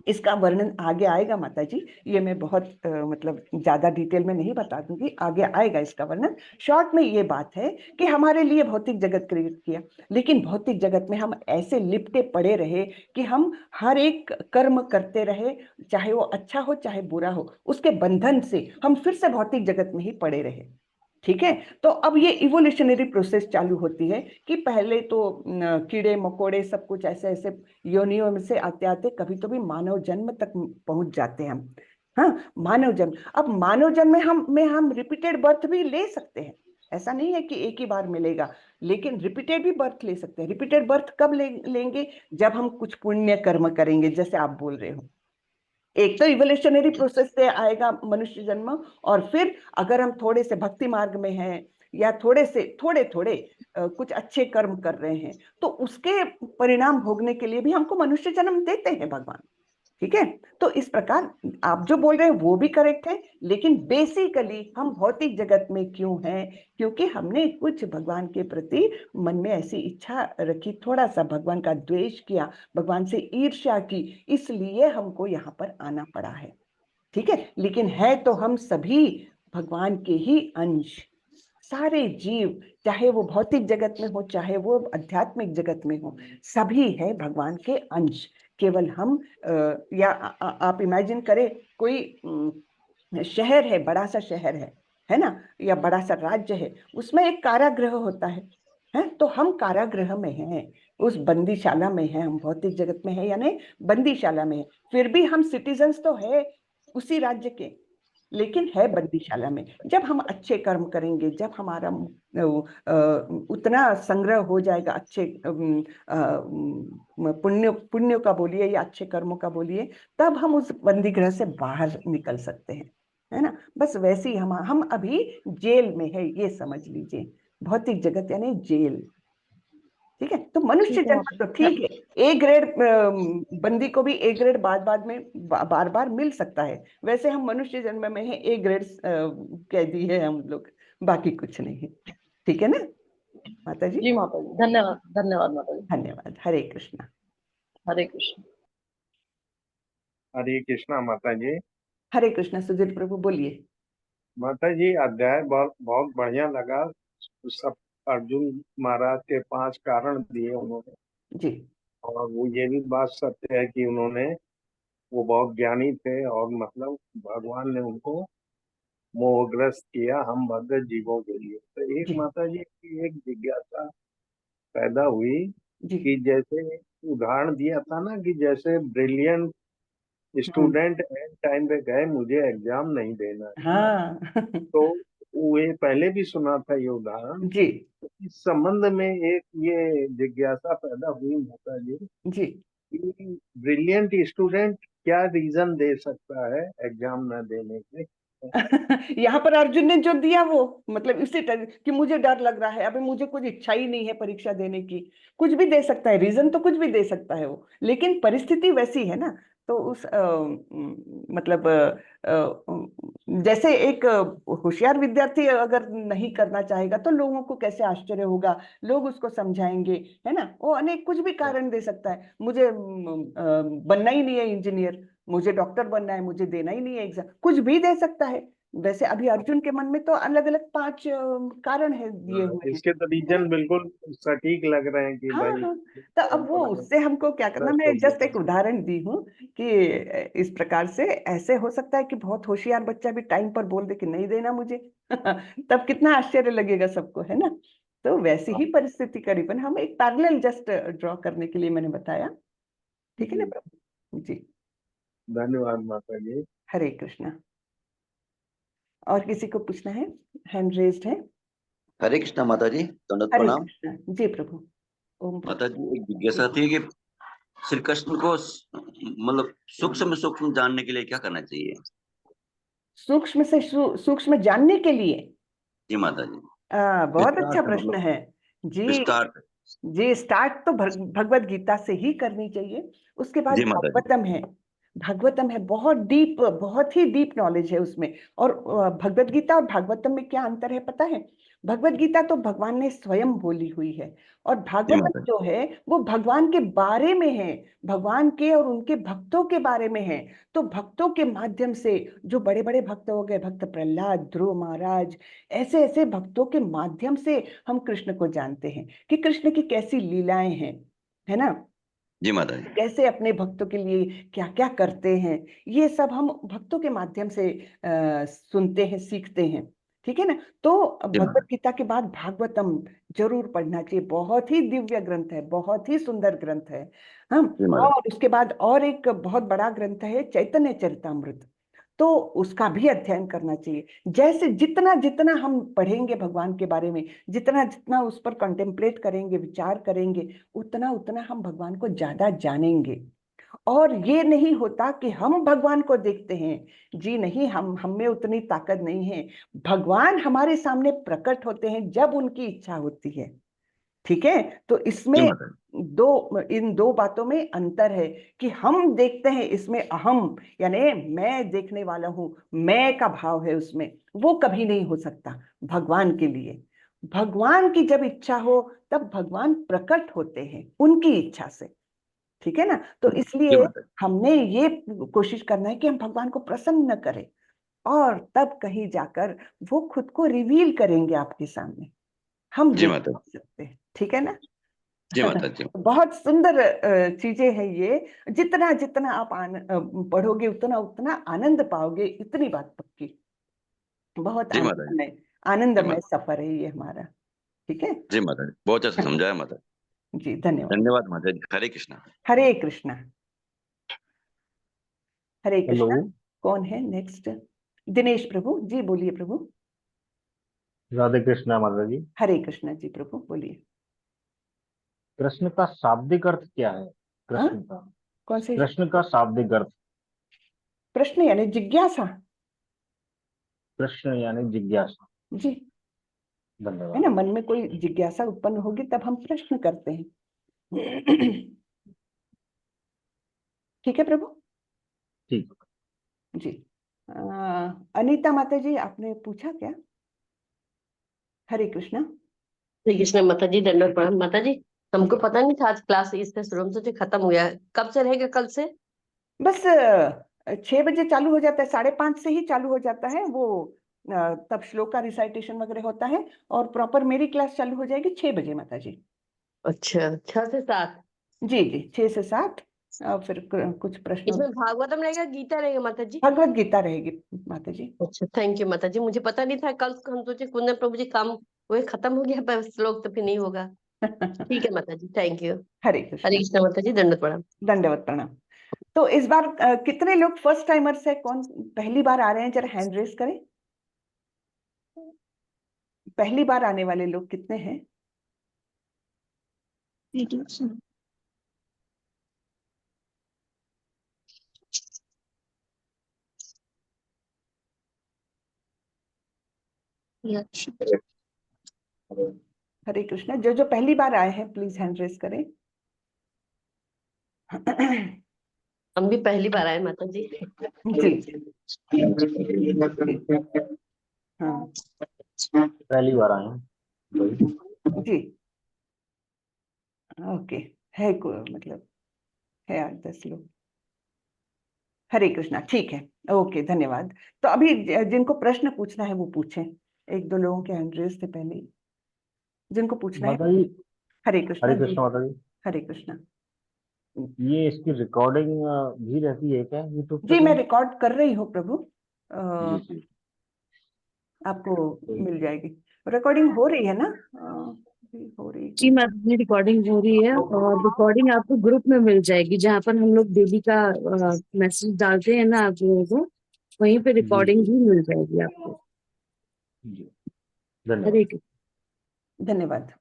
इसका वर्णन आगे आएगा माता जी, ये मैं बहुत मतलब ज्यादा डिटेल में नहीं बता दूंगी, आगे आएगा इसका वर्णन। शॉर्ट में ये बात है कि हमारे लिए भौतिक जगत क्रिएट किया, लेकिन भौतिक जगत में हम ऐसे लिपटे पड़े रहे कि हम हर एक कर्म करते रहे, चाहे वो अच्छा हो चाहे बुरा हो, उसके बंधन से हम फिर से भौतिक जगत में ही पड़े रहे। ठीक है, तो अब ये इवोल्यूशनरी प्रोसेस चालू होती है कि पहले तो कीड़े मकोड़े सब कुछ ऐसे ऐसे योनियों में से आते आते कभी तो भी मानव जन्म तक पहुंच जाते हैं हम। हाँ, मानव जन्म। अब मानव जन्म में हम रिपीटेड बर्थ भी ले सकते हैं, ऐसा नहीं है कि एक ही बार मिलेगा, लेकिन रिपीटेड भी बर्थ ले सकते हैं। रिपीटेड बर्थ कब लेंगे? जब हम कुछ पुण्य कर्म करेंगे, जैसे आप बोल रहे हो। एक तो इवोल्यूशनरी प्रोसेस से आएगा मनुष्य जन्म, और फिर अगर हम थोड़े से भक्ति मार्ग में हैं या थोड़े थोड़े कुछ अच्छे कर्म कर रहे हैं, तो उसके परिणाम भोगने के लिए भी हमको मनुष्य जन्म देते हैं भगवान। ठीक है, तो इस प्रकार आप जो बोल रहे हैं वो भी करेक्ट है, लेकिन बेसिकली हम भौतिक जगत में क्यों हैं? क्योंकि हमने कुछ भगवान के प्रति मन में ऐसी इच्छा रखी, थोड़ा सा भगवान का द्वेष किया, भगवान से ईर्ष्या की, इसलिए हमको यहाँ पर आना पड़ा है। ठीक है, लेकिन है तो हम सभी भगवान के ही अंश। सारे जीव, चाहे वो भौतिक जगत में हो चाहे वो आध्यात्मिक जगत में हो, सभी है भगवान के अंश। केवल हम या आप इमेजिन करें, कोई शहर है, बड़ा सा शहर है ना, या बड़ा सा राज्य है, उसमें एक कारागृह होता है, तो हम कारागृह में हैं, उस बंदीशाला में हैं, हम भौतिक जगत में है या नहीं, बंदीशाला में है, फिर भी हम सिटीजन्स तो है उसी राज्य के, लेकिन है बंदीशाला में। जब हम अच्छे कर्म करेंगे, जब हमारा उतना संग्रह हो जाएगा, अच्छे पुण्य का बोलिए या अच्छे कर्मों का बोलिए, तब हम उस बंदी गृह से बाहर निकल सकते हैं, है ना। बस वैसे ही हम अभी जेल में है, ये समझ लीजिए, भौतिक जगत यानी जेल। ठीक है, तो मनुष्य ठीक है जन्म तो ठीक है, ए ग्रेड बंदी को भी ए ग्रेड बाद में बार बार मिल सकता है, वैसे हम मनुष्य जन्म में है ए ग्रेड कैदी है हम लोग, बाकी कुछ नहीं है। ठीक है ना माता जी? जी माता जी, धन्यवाद धन्यवाद माता जी। धन्यवाद। हरे कृष्णा। हरे कृष्ण। हरे कृष्णा माता जी। हरे कृष्णा। सुधीर प्रभु बोलिए। माता जी, अध्याय बहुत बहुत बढ़िया लगा। सब अर्जुन महाराज के 5 कारण दिए उन्होंने, जी और वो ये भी बात सत्य है कि वो बहुत ज्ञानी थे, और मतलब भगवान ने उनको मोहग्रस्त किया हम भद्र जीवों के लिए। तो एक जी माता जी की एक जिज्ञासा पैदा हुई जी। कि जैसे उदाहरण दिया था ना, कि जैसे ब्रिलियंट स्टूडेंट एंड टाइम पे गए, मुझे एग्जाम नहीं देना है, हाँ तो वो पहले भी सुना था ये उदाहरण। जी इस संबंध में एक ये जिज्ञासा पैदा हुई माता जी जी कि ब्रिलियंट स्टूडेंट क्या रीजन दे सकता है एग्जाम न देने के? यहाँ पर अर्जुन ने जो दिया वो मतलब इसी तरह कि मुझे डर लग रहा है, अभी मुझे कुछ इच्छा ही नहीं है परीक्षा देने की, कुछ भी दे सकता है, रीजन तो कुछ भी दे सकता है वो, लेकिन परिस्थिति वैसी है ना। तो उस मतलब जैसे एक होशियार विद्यार्थी अगर नहीं करना चाहेगा तो लोगों को कैसे आश्चर्य होगा, लोग उसको समझाएंगे, है ना। वो अनेक कुछ भी कारण दे सकता है, मुझे बनना ही नहीं है इंजीनियर, मुझे डॉक्टर बनना है, मुझे देना ही नहीं है एग्जाम, कुछ भी दे सकता है। वैसे अभी अर्जुन के मन में तो अलग अलग 5 कारण है दिए हुए हैं, इसके तो है ना? रीजन बिल्कुल सटीक लग रहे हैं कि हाँ भाई हाँ। तो अब वो परंपरा में उससे हमको क्या करना, भ्रष्ट मैं हो जस्ट गया। एक उदाहरण दी हूँ कि इस प्रकार से ऐसे हो सकता है कि बहुत होशियार बच्चा भी टाइम पर बोल दे कि नहीं देना मुझे तब कितना आश्चर्य लगेगा सबको, है ना। तो वैसी ही परिस्थिति करीबन हम एक पैरेलल जस्ट ड्रॉ करने के लिए मैंने बताया। ठीक है ना प्रभु जी। धन्यवाद माता जी। हरे कृष्णा। और किसी को पूछना है? हैंड रेज्ड है। हरे कृष्णा माता जी, दंडवत हरे प्रणाम। कृष्णा जी प्रभु। ओम माता प्रभु। जी, एक जिज्ञासा थी कि श्री कृष्ण को मतलब सूक्ष्म सूक्ष्म जानने के लिए क्या करना चाहिए? सूक्ष्म से सूक्ष्म जानने के लिए जी माता जी। बहुत विस्तार अच्छा से प्रश्न मतलब है जी। विस्तार। जी स्टार्ट तो भगवत गीता से ही करनी चाहिए, उसके बाद जी माता जी। भागवतम है। भागवतम है, बहुत डीप, बहुत ही डीप नॉलेज है उसमें। और भगवत गीता और भागवतम में क्या अंतर है पता है? भगवत गीता तो भगवान ने स्वयं बोली हुई है, और जी भागवतम माता जी। जो है वो भगवान के बारे में है, भगवान के और उनके भक्तों के बारे में है। तो भक्तों के माध्यम से, जो बड़े बड़े भक्त हो गए, भक्त प्रहलाद, ध्रुव महाराज, ऐसे ऐसे भक्तों के माध्यम से हम कृष्ण को जानते हैं कि कृष्ण की कैसी लीलाएं हैं, है ना, जी माता जी। कैसे अपने भक्तों के लिए क्या क्या करते हैं। ये सब हम भक्तों के माध्यम से सुनते हैं, सीखते हैं। ठीक है ना। तो जी भगवत माता गीता के बाद भागवतम जरूर पढ़ना चाहिए, बहुत ही दिव्य ग्रंथ है, बहुत ही सुंदर ग्रंथ है। हम जी माता और उसके बाद और एक बहुत बड़ा ग्रंथ है चैतन्य चरितामृत, तो उसका भी अध्ययन करना चाहिए। जैसे जितना जितना हम पढ़ेंगे भगवान के बारे में, जितना जितना उस पर कंटेम्पलेट करेंगे, विचार करेंगे, उतना उतना हम भगवान को ज्यादा जानेंगे। और ये नहीं होता कि हम भगवान को देखते हैं, जी नहीं, हम में उतनी ताकत नहीं है। भगवान हमारे सामने प्रकट होते हैं जब उनकी इच्छा होती है। ठीक है। तो जी इसमें माता जी। इन दो बातों में अंतर है कि हम देखते हैं, इसमें अहम यानी मैं देखने वाला हूं, मैं का भाव है उसमें, वो कभी नहीं हो सकता भगवान के लिए। भगवान की जब इच्छा हो तब भगवान प्रकट होते हैं उनकी इच्छा से। ठीक है ना। तो जी इसलिए माता जी। हमने ये कोशिश करना है कि हम भगवान को प्रसन्न करें, और तब कहीं जाकर वो खुद को रिवील करेंगे आपके सामने, हम जी देख माता जी। सकते हैं। ठीक है ना। जी माता जी। बहुत सुंदर चीजें हैं ये। जितना जितना आप पढ़ोगे उतना उतना आनंद पाओगे, इतनी बात पक्की। बहुत जी माता जी। आनंदमय जी आनंदमय माता सफर है ये हमारा। ठीक है। जी माता जी, बहुत अच्छा समझाया माता जी। जी धन्यवाद। धन्यवाद माता जी। हरे कृष्णा। हरे कृष्णा। हरे हेलो। कृष्णा। कौन है नेक्स्ट? दिनेश प्रभु जी, बोलिए प्रभु। राधे कृष्णा माता जी। हरे कृष्णा जी प्रभु, बोलिए। कृष्ण का शाब्दिक अर्थ क्या है? हाँ, कृष्ण का कौन से? कृष्ण का शाब्दिक अर्थ। प्रश्न यानी जिज्ञासा। कृष्ण यानी जिज्ञासा। जी, है धन्यवाद। ना। मन में कोई जिज्ञासा उत्पन्न होगी तब हम प्रश्न करते हैं। ठीक है प्रभु। ठीक। जी। अनीता माता जी, आपने पूछा क्या? हरे कृष्णा। श्री कृष्ण माता जी, दंडवत प्रणाम माता जी। हमको पता नहीं था आज क्लास इसका शुरू, हम सोचे खत्म हो गया है। कब से रहेगा? कल से? बस 6 बजे चालू हो जाता है, 5:30 से ही चालू हो जाता है वो। तब श्लोक का रिसाइटेशन वगैरह होता है, और प्रॉपर मेरी क्लास चालू हो जाएगी 6 बजे माता जी। अच्छा, 6 से 7। जी जी, 6 से 7। और फिर कुछ प्रश्न। इसमें भागवतम रहेगा, गीता रहेगा माता जी? भगवत गीता रहेगी माता जी। अच्छा, थैंक यू माता जी। मुझे पता नहीं था, कल हम सोचे कुंदन प्रभु जी काम वो खत्म हो गया, पर श्लोक तो फिर नहीं होगा। ठीक है माता जी, थैंक यू। हरे हरे कृष्णा। कृष्ण माता जी, दंडवत प्रणाम। दंडवत प्रणाम। तो इस बार कितने लोग फर्स्ट टाइमर्स है? कौन पहली बार आ रहे हैं? जरा हैंड रेस करें। पहली बार आने वाले लोग कितने हैं? हरे कृष्णा। जो जो पहली बार आए हैं प्लीज हैंड रेस करें। हम भी पहली बार आए माता जी। जी जी। हाँ पहली बार आए हैं। जी। ओके। है मतलब है 8-10 लोग। हरे कृष्णा, ठीक है। ओके, धन्यवाद। तो अभी जिनको प्रश्न पूछना है वो पूछें। 1-2 लोगों के हैंड रेस थे पहले ही। जिनको पूछना है। माता जी। हरे कृष्णा हरे जी। कृष्ण माता जी। हरे कृष्णा। ये इसकी रिकॉर्डिंग भी रहती है क्या यूट्यूब पे जी, मैं कहीं? रिकॉर्ड कर रही हूँ प्रभु। जी जी। आपको मिल जाएगी। रिकॉर्डिंग हो रही है ना? हो रही जी है। मैम, अपनी रिकॉर्डिंग हो रही है, और रिकॉर्डिंग आपको ग्रुप में मिल जाएगी, जहाँ पर हम लोग डेली का मैसेज डालते हैं ना आप लोगों को, वहीं पे जी रिकॉर्डिंग भी मिल जाएगी आपको। जी। धन्यवाद। हरे कृष्ण। धन्यवाद।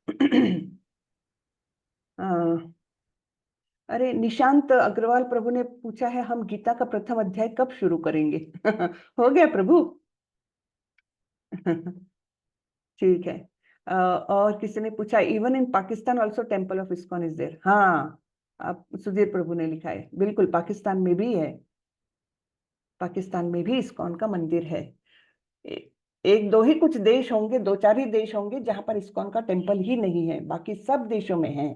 अरे, निशांत अग्रवाल प्रभु ने पूछा है, हम गीता का प्रथम अध्याय कब शुरू करेंगे? हो गया प्रभु। ठीक है। और किसी ने पूछा, even in Pakistan also temple of ISKCON is there. हाँ, आप सुधीर प्रभु ने लिखा है, बिल्कुल पाकिस्तान में भी है। पाकिस्तान में भी इस्कॉन का मंदिर है। एक दो ही कुछ देश होंगे, दो चार ही देश होंगे जहां पर इस्कॉन का टेम्पल ही नहीं है, बाकी सब देशों में है।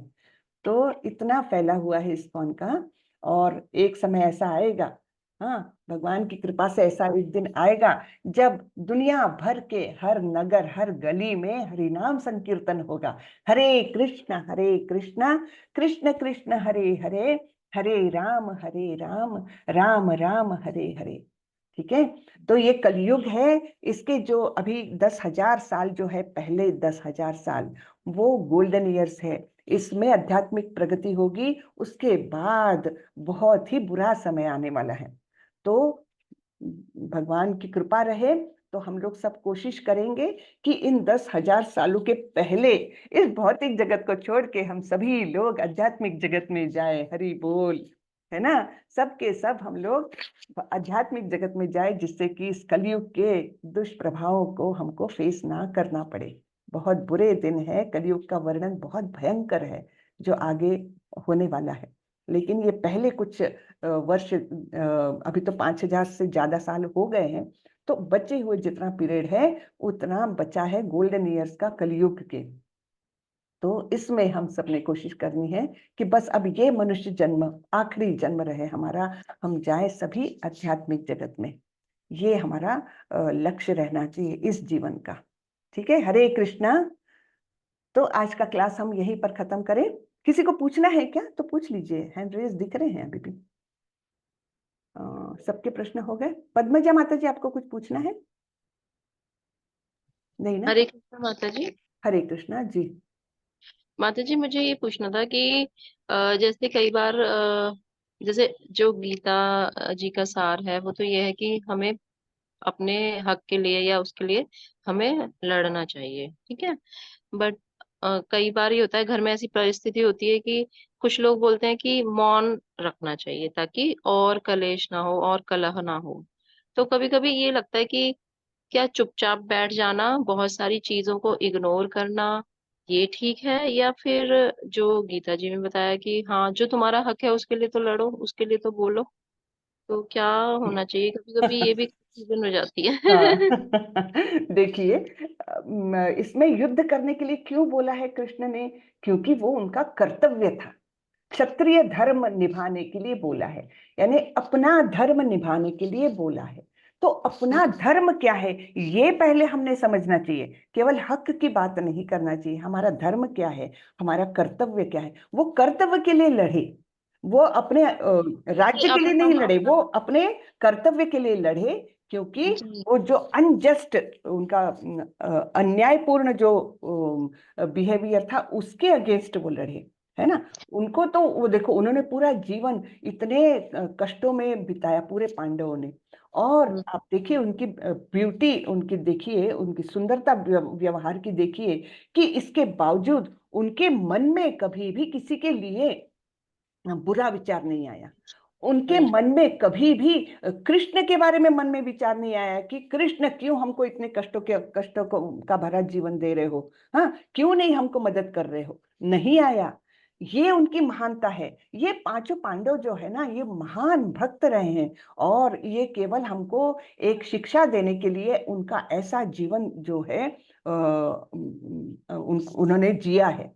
तो इतना फैला हुआ है इस्कॉन का। और एक समय ऐसा आएगा, हाँ, भगवान की कृपा से ऐसा एक दिन आएगा जब दुनिया भर के हर नगर, हर गली में हरिनाम संकीर्तन होगा। हरे कृष्णा कृष्ण कृष्ण हरे हरे, हरे राम राम राम हरे हरे। ठीक है। तो ये कलयुग है। इसके जो अभी 10,000 साल जो है, पहले 10,000 साल वो गोल्डन ईयर्स है। इसमें आध्यात्मिक प्रगति होगी। उसके बाद बहुत ही बुरा समय आने वाला है। तो भगवान की कृपा रहे तो हम लोग सब कोशिश करेंगे कि इन 10,000 सालों के पहले इस भौतिक जगत को छोड़ के हम सभी लोग आध्यात्मिक जगत में जाए। हरि बोल, है ना। सबके सब हम लोग आध्यात्मिक जगत में जाए, जिससे कि इस कलयुग के दुष्प्रभावों को हमको फेस ना करना पड़े। बहुत बुरे दिन है, कलयुग का वर्णन बहुत भयंकर है जो आगे होने वाला है। लेकिन ये पहले कुछ वर्ष, अभी तो 5,000 से ज्यादा साल हो गए हैं, तो बचे हुए जितना पीरियड है उतना बचा है गोल्डन ईयर्स का कलयुग के। तो इसमें हम सब ने कोशिश करनी है कि बस अब ये मनुष्य जन्म आखिरी जन्म रहे हमारा, हम जाए सभी आध्यात्मिक जगत में। ये हमारा लक्ष्य रहना चाहिए इस जीवन का। ठीक है। हरे कृष्णा। तो आज का क्लास हम यहीं पर खत्म करें। किसी को पूछना है क्या तो पूछ लीजिए, हैंड रेज दिख रहे हैं अभी भी। सबके प्रश्न हो गए। पद्मजा माता जी, आपको कुछ पूछना है? नहीं ना। हरे कृष्ण माता जी। हरे कृष्णा जी। माता जी मुझे ये पूछना था कि जैसे कई बार जैसे जो गीता जी का सार है वो तो ये है कि हमें अपने हक के लिए या उसके लिए हमें लड़ना चाहिए, ठीक है। बट कई बार ये होता है घर में ऐसी परिस्थिति होती है कि कुछ लोग बोलते हैं कि मौन रखना चाहिए ताकि और कलेश ना हो और कलह ना हो। तो कभी कभी ये लगता है कि क्या चुपचाप बैठ जाना, बहुत सारी चीजों को इग्नोर करना, ये ठीक है, या फिर जो गीता जी में बताया कि हाँ जो तुम्हारा हक है उसके लिए तो लड़ो, उसके लिए तो बोलो, तो क्या होना चाहिए? कभी कभी ये भी कंफ्यूजन हो जाती हाँ। है। देखिए, इसमें युद्ध करने के लिए क्यों बोला है कृष्ण ने? क्योंकि वो उनका कर्तव्य था। क्षत्रिय धर्म निभाने के लिए बोला है, यानी अपना धर्म निभाने के लिए बोला है। तो अपना धर्म क्या है ये पहले हमने समझना चाहिए। केवल हक की बात नहीं करना चाहिए। हमारा धर्म क्या है, हमारा कर्तव्य क्या है। वो कर्तव्य के लिए लड़े, वो अपने नहीं, राज्य के अब लिए नहीं हम लड़े, वो अपना अपने कर्तव्य के लिए लड़े। क्योंकि जी वो जो अनजस्ट, उनका अन्यायपूर्ण जो बिहेवियर था उसके अगेंस्ट वो लड़े, है ना। उनको तो वो देखो, उन्होंने पूरा जीवन इतने कष्टों में बिताया, पूरे पांडवों ने। और आप देखिए उनकी ब्यूटी, उनकी देखिए, उनकी सुंदरता व्यवहार की देखिए, कि इसके बावजूद उनके मन में कभी भी किसी के लिए बुरा विचार नहीं आया। उनके वही। मन में कभी भी कृष्ण के बारे में मन में विचार नहीं आया कि कृष्ण क्यों हमको इतने कष्टों को का भरा जीवन दे रहे हो, हाँ, क्यों नहीं हमको मदद कर रहे हो, नहीं आया। ये उनकी महानता है। ये पांचों पांडव जो है ना, ये महान भक्त रहे हैं। और ये केवल हमको एक शिक्षा देने के लिए उनका ऐसा जीवन जो है उन्होंने जिया है।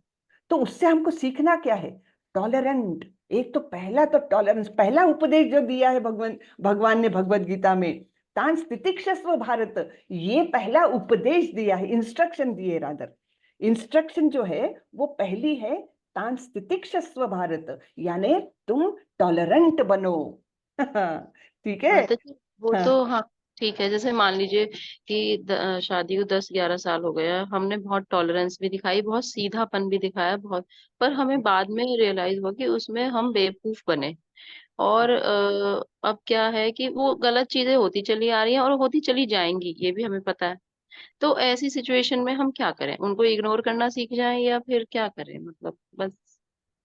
तो उससे हमको सीखना क्या है? टॉलरेंट। एक तो पहला तो टॉलरेंस, पहला उपदेश जो दिया है भगवान ने भगवत गीता में, तान स्थितिक्षस्व भारत, ये पहला उपदेश दिया है, इंस्ट्रक्शन दिए रादर। इंस्ट्रक्शन जो है वो पहली है, तान स्थितिक्षस्व भारत, यानी तुम टॉलरेंट बनो। ठीक है। माता जी वो हाँ। तो हाँ ठीक है, जैसे मान लीजिए कि शादी को 10-11 साल हो गया, हमने बहुत टॉलरेंस भी दिखाई, बहुत सीधापन भी दिखाया बहुत, पर हमें बाद में रियलाइज हुआ कि उसमें हम बेवकूफ बने। और अब क्या है कि वो गलत चीजें होती चली आ रही हैं और होती चली जाएंगी, ये भी हमें पता है। तो ऐसी सिचुएशन में हम क्या करें? उनको इग्नोर करना सीख जाएं या फिर क्या करें? मतलब बस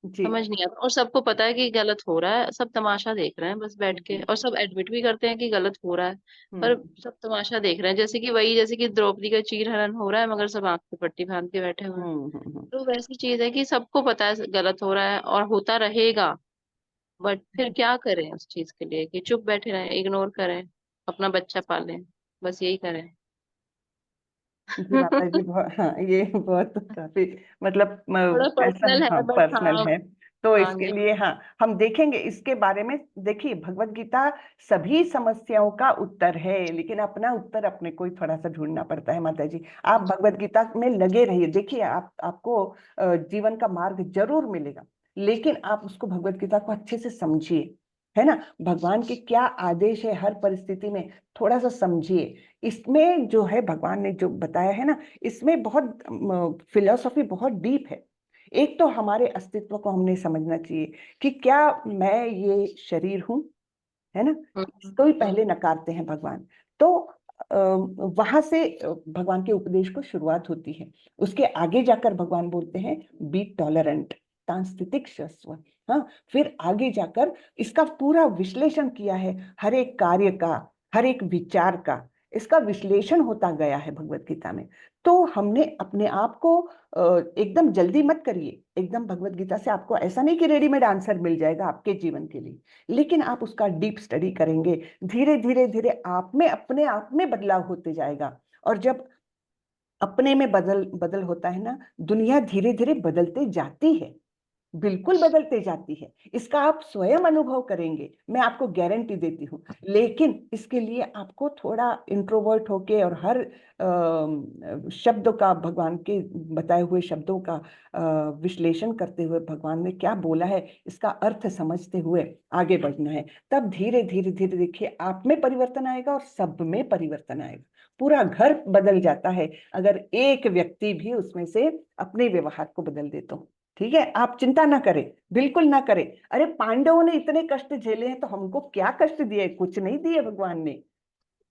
जी। समझ नहीं आता। और सबको पता है कि गलत हो रहा है, सब तमाशा देख रहे हैं बस बैठ के, और सब एडमिट भी करते हैं कि गलत हो रहा है, पर हम्म। सब तमाशा देख रहे हैं। जैसे कि द्रौपदी का चीरहरण हो रहा है मगर सब आंख पे पट्टी बांध के बैठे हुए हैं। हम्म। तो वैसी चीज है कि सबको पता है गलत हो रहा है और होता रहेगा, बट फिर क्या करें उस चीज के लिए? कि चुप बैठे रहें, इग्नोर करें, अपना बच्चा पालें, बस यही करें? जी माता जी, हाँ, ये बहुत काफी मतलब थोड़ा ऐसा पर्सनल हाँ है बट पर्सनल हाँ। है। तो हाँ इसके जी। लिए हाँ हम देखेंगे इसके बारे में। देखिए भगवत गीता सभी समस्याओं का उत्तर है, लेकिन अपना उत्तर अपने को ही थोड़ा सा ढूंढना पड़ता है माता जी। आप भगवत गीता में लगे रहिए, देखिए आपको जीवन का मार्ग जरूर मिलेगा, लेकिन आप उसको भगवत गीता को अच्छे से समझिए, है ना। भगवान के क्या आदेश है हर परिस्थिति में थोड़ा सा समझिए। इसमें जो है भगवान ने जो बताया है ना, इसमें बहुत फिलॉसफी बहुत डीप है। एक तो हमारे अस्तित्व को हमने समझना चाहिए कि क्या मैं ये शरीर हूं, है ना। इसको ही पहले नकारते हैं भगवान। तो वहां से भगवान के उपदेश को शुरुआत होती है। उसके आगे जाकर भगवान बोलते हैं बी टॉलरेंट, सांस्कृतिक शस्व। हाँ, फिर आगे जाकर इसका पूरा विश्लेषण किया है, हर एक कार्य का, हर एक विचार का इसका विश्लेषण होता गया है भगवत गीता में। तो हमने अपने आप को एकदम जल्दी मत करिए, एकदम भगवत गीता से आपको ऐसा नहीं कि रेडीमेड आंसर मिल जाएगा आपके जीवन के लिए, लेकिन आप उसका डीप स्टडी करेंगे, धीरे धीरे धीरे आप में अपने आप में बदलाव होते जाएगा। और जब अपने में बदल बदल होता है ना, दुनिया धीरे धीरे बदलते जाती है, बिल्कुल बदलते जाती है। इसका आप स्वयं अनुभव करेंगे, मैं आपको गारंटी देती हूँ। लेकिन इसके लिए आपको थोड़ा इंट्रोवर्ट होके और हर शब्द का, भगवान के बताए हुए शब्दों का विश्लेषण करते हुए, भगवान ने क्या बोला है इसका अर्थ समझते हुए आगे बढ़ना है। तब धीरे धीरे धीरे देखिए आप में परिवर्तन आएगा और सब में परिवर्तन आएगा। पूरा घर बदल जाता है अगर एक व्यक्ति भी उसमें से अपने व्यवहार को बदल दे तो। ठीक है, आप चिंता ना करें, बिल्कुल ना करें। अरे पांडवों ने इतने कष्ट झेले हैं तो हमको क्या कष्ट दिए, कुछ नहीं दिए भगवान ने।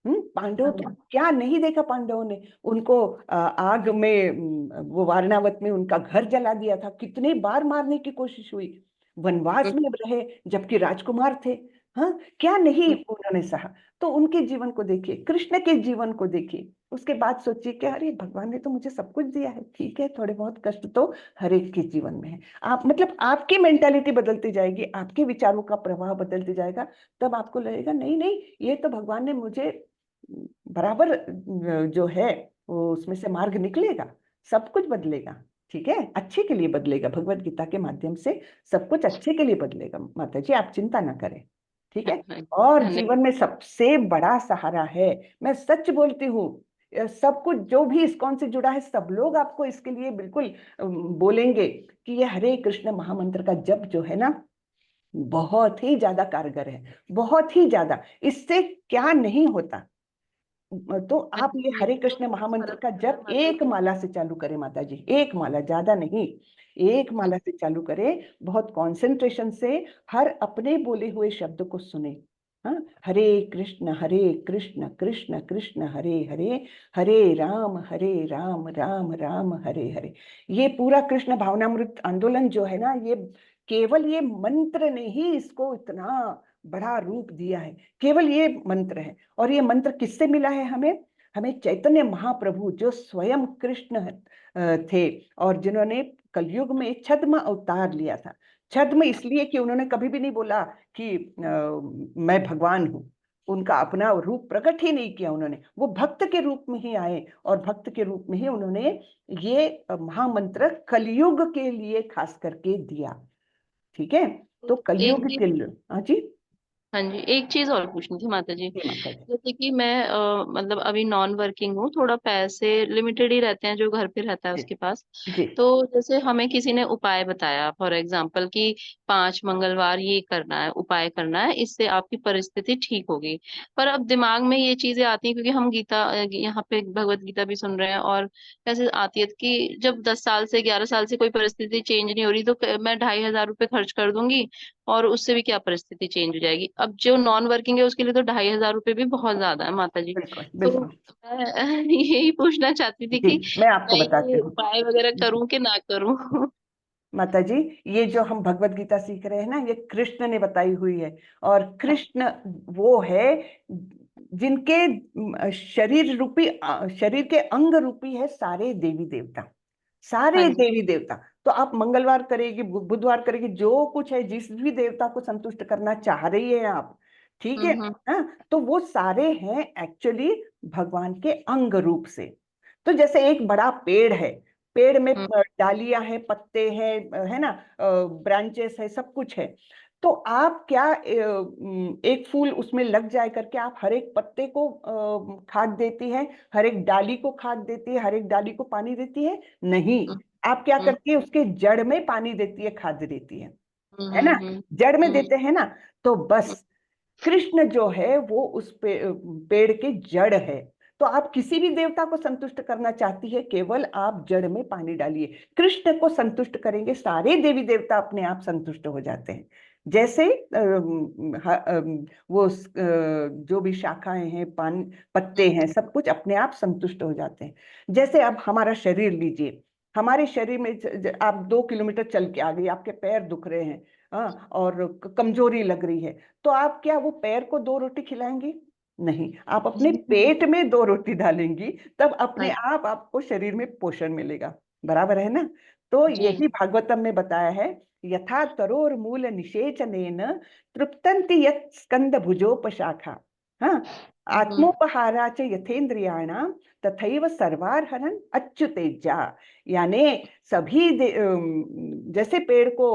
पांडवों तो क्या नहीं देखा पांडवों ने। उनको आग में वो वारणावत में उनका घर जला दिया था, कितने बार मारने की कोशिश हुई, वनवास में रहे जबकि राजकुमार थे। हाँ, क्या नहीं उन्होंने सहा। तो उनके जीवन को देखिए, कृष्ण के जीवन को देखिए, उसके बाद सोचिए कि अरे भगवान ने तो मुझे सब कुछ दिया है। ठीक है, थोड़े बहुत कष्ट तो हर एक के जीवन में है। आप मतलब आपकी मेंटालिटी बदलती जाएगी, आपके विचारों का प्रवाह बदलते जाएगा, तब आपको लगेगा नहीं नहीं, ये तो भगवान ने मुझे बराबर जो है वो उसमें से मार्ग निकलेगा, सब कुछ बदलेगा। ठीक है, अच्छे के लिए बदलेगा, भगवत गीता के माध्यम से सब कुछ अच्छे के लिए बदलेगा माता जी, आप चिंता ना करें। ठीक है, और जीवन में सबसे बड़ा सहारा है, मैं सच बोलती हूँ, सब कुछ जो भी इस्कॉन से जुड़ा है सब लोग आपको इसके लिए बिल्कुल बोलेंगे कि ये हरे कृष्ण महामंत्र का जप जो है ना बहुत ही ज्यादा कारगर है, बहुत ही ज्यादा। इससे क्या नहीं होता। तो आप ये हरे कृष्ण महामंत्र का जप एक माला से चालू करें माता जी, एक माला, ज्यादा नहीं, एक माला से चालू करें, बहुत कंसंट्रेशन से हर अपने बोले हुए शब्द को सुने। हाँ, हरे कृष्ण कृष्ण कृष्ण हरे हरे, हरे राम राम राम हरे हरे। ये पूरा कृष्ण भावनामृत आंदोलन जो है ना, ये केवल ये मंत्र ने ही इसको इतना बड़ा रूप दिया है, केवल ये मंत्र है। और ये मंत्र किससे मिला है हमें? हमें चैतन्य महाप्रभु जो स्वयं कृष्ण थे और जिन्होंने कलयुग में छद्म अवतार लिया था। छद्म इसलिए कि उन्होंने कभी भी नहीं बोला कि मैं भगवान हूं, उनका अपना रूप प्रकट ही नहीं किया उन्होंने, वो भक्त के रूप में ही आए और भक्त के रूप में ही उन्होंने ये महामंत्र कलयुग के लिए खास करके दिया। ठीक है, तो एक कलयुग चीज, के लिए। हाँ जी, हाँ जी, एक चीज और पूछनी थी माता जी। जी माता जी। जैसे कि मैं मतलब अभी नॉन वर्किंग हूँ, थोड़ा पैसे लिमिटेड ही रहते हैं जो घर पे रहता है जी उसके पास। जी तो जैसे हमें किसी ने उपाय बताया, फॉर एग्जाम्पल कि 5 मंगलवार ये करना है, उपाय करना है, इससे आपकी परिस्थिति ठीक होगी। पर अब दिमाग में ये चीजें आती हैं क्योंकि हम गीता यहाँ पे भगवत गीता भी सुन रहे हैं, और कैसे आती है कि जब 10 साल से 11 साल से कोई परिस्थिति चेंज नहीं हो रही तो मैं 2,500 रुपये खर्च कर दूंगी और उससे भी क्या परिस्थिति चेंज हो जाएगी। अब जो नॉन वर्किंग है उसके लिए तो 2,500 रुपये भी बहुत ज्यादा है माता जी। बिल्कुल तो बिल्कुल। मैं यही पूछना चाहती थी जी, कि मैं आपको मैं बताती ये हूँ उपाय वगैरह करूं कि ना करूं। माता जी। ये जो हम भगवत गीता सीख रहे हैं ना, ये कृष्ण ने बताई हुई है। और कृष्ण वो है जिनके शरीर के अंग रूपी है सारे देवी देवता, हाँ सारे जी। देवी देवता। तो आप मंगलवार करेगी, बुधवार करेगी, जो कुछ है, जिस भी देवता को संतुष्ट करना चाह रही है आप, ठीक है। हम्म। हाँ, तो वो सारे हैं एक्चुअली भगवान के अंग रूप से। तो जैसे एक बड़ा पेड़ है, पेड़ में हम्म, डालियां हैं, पत्ते हैं, है ना, ब्रांचेस है, सब कुछ है। तो आप क्या एक फूल उसमें लग जाए करके आप हर एक पत्ते को खाद देती है, हर एक डाली को खाद देती है, हर एक डाली को पानी देती है? नहीं। हम्म, आप क्या हम्म, करती है, उसके जड़ में पानी देती है, खाद देती हम्म, है ना, जड़ में हम्म, देते हैं ना। तो हम्म, बस कृष्ण जो है वो उस पेड़ के जड़ है। तो आप किसी भी देवता को संतुष्ट करना चाहती है, केवल आप जड़ में पानी डालिए, कृष्ण को संतुष्ट करेंगे, सारे देवी देवता अपने आप संतुष्ट हो जाते हैं। जैसे वो जो भी शाखाएं हैं, पान पत्ते हैं, सब कुछ अपने आप संतुष्ट हो जाते हैं। जैसे अब हमारा शरीर लीजिए, हमारे शरीर में आप 2 किलोमीटर चल के आ गई, आपके पैर दुख रहे हैं, हाँ, और कमजोरी लग रही है, तो आप क्या वो पैर को 2 रोटी खिलाएंगी? नहीं, आप अपने पेट में 2 रोटी डालेंगी, तब अपने हाँ आप आपको शरीर में पोषण मिलेगा। बराबर है ना? तो जी। यही भागवतम में बताया है, यथा तरोर मूल निषेचनेन तृप्तन्ति यत् स्कंद भुजोपशाखा। हाँ, हम्म, आत्मोपहारा च यथेन्द्रियाणाम तथैव सर्वार्हरन् अच्युतेजा। यानी जैसे पेड़ को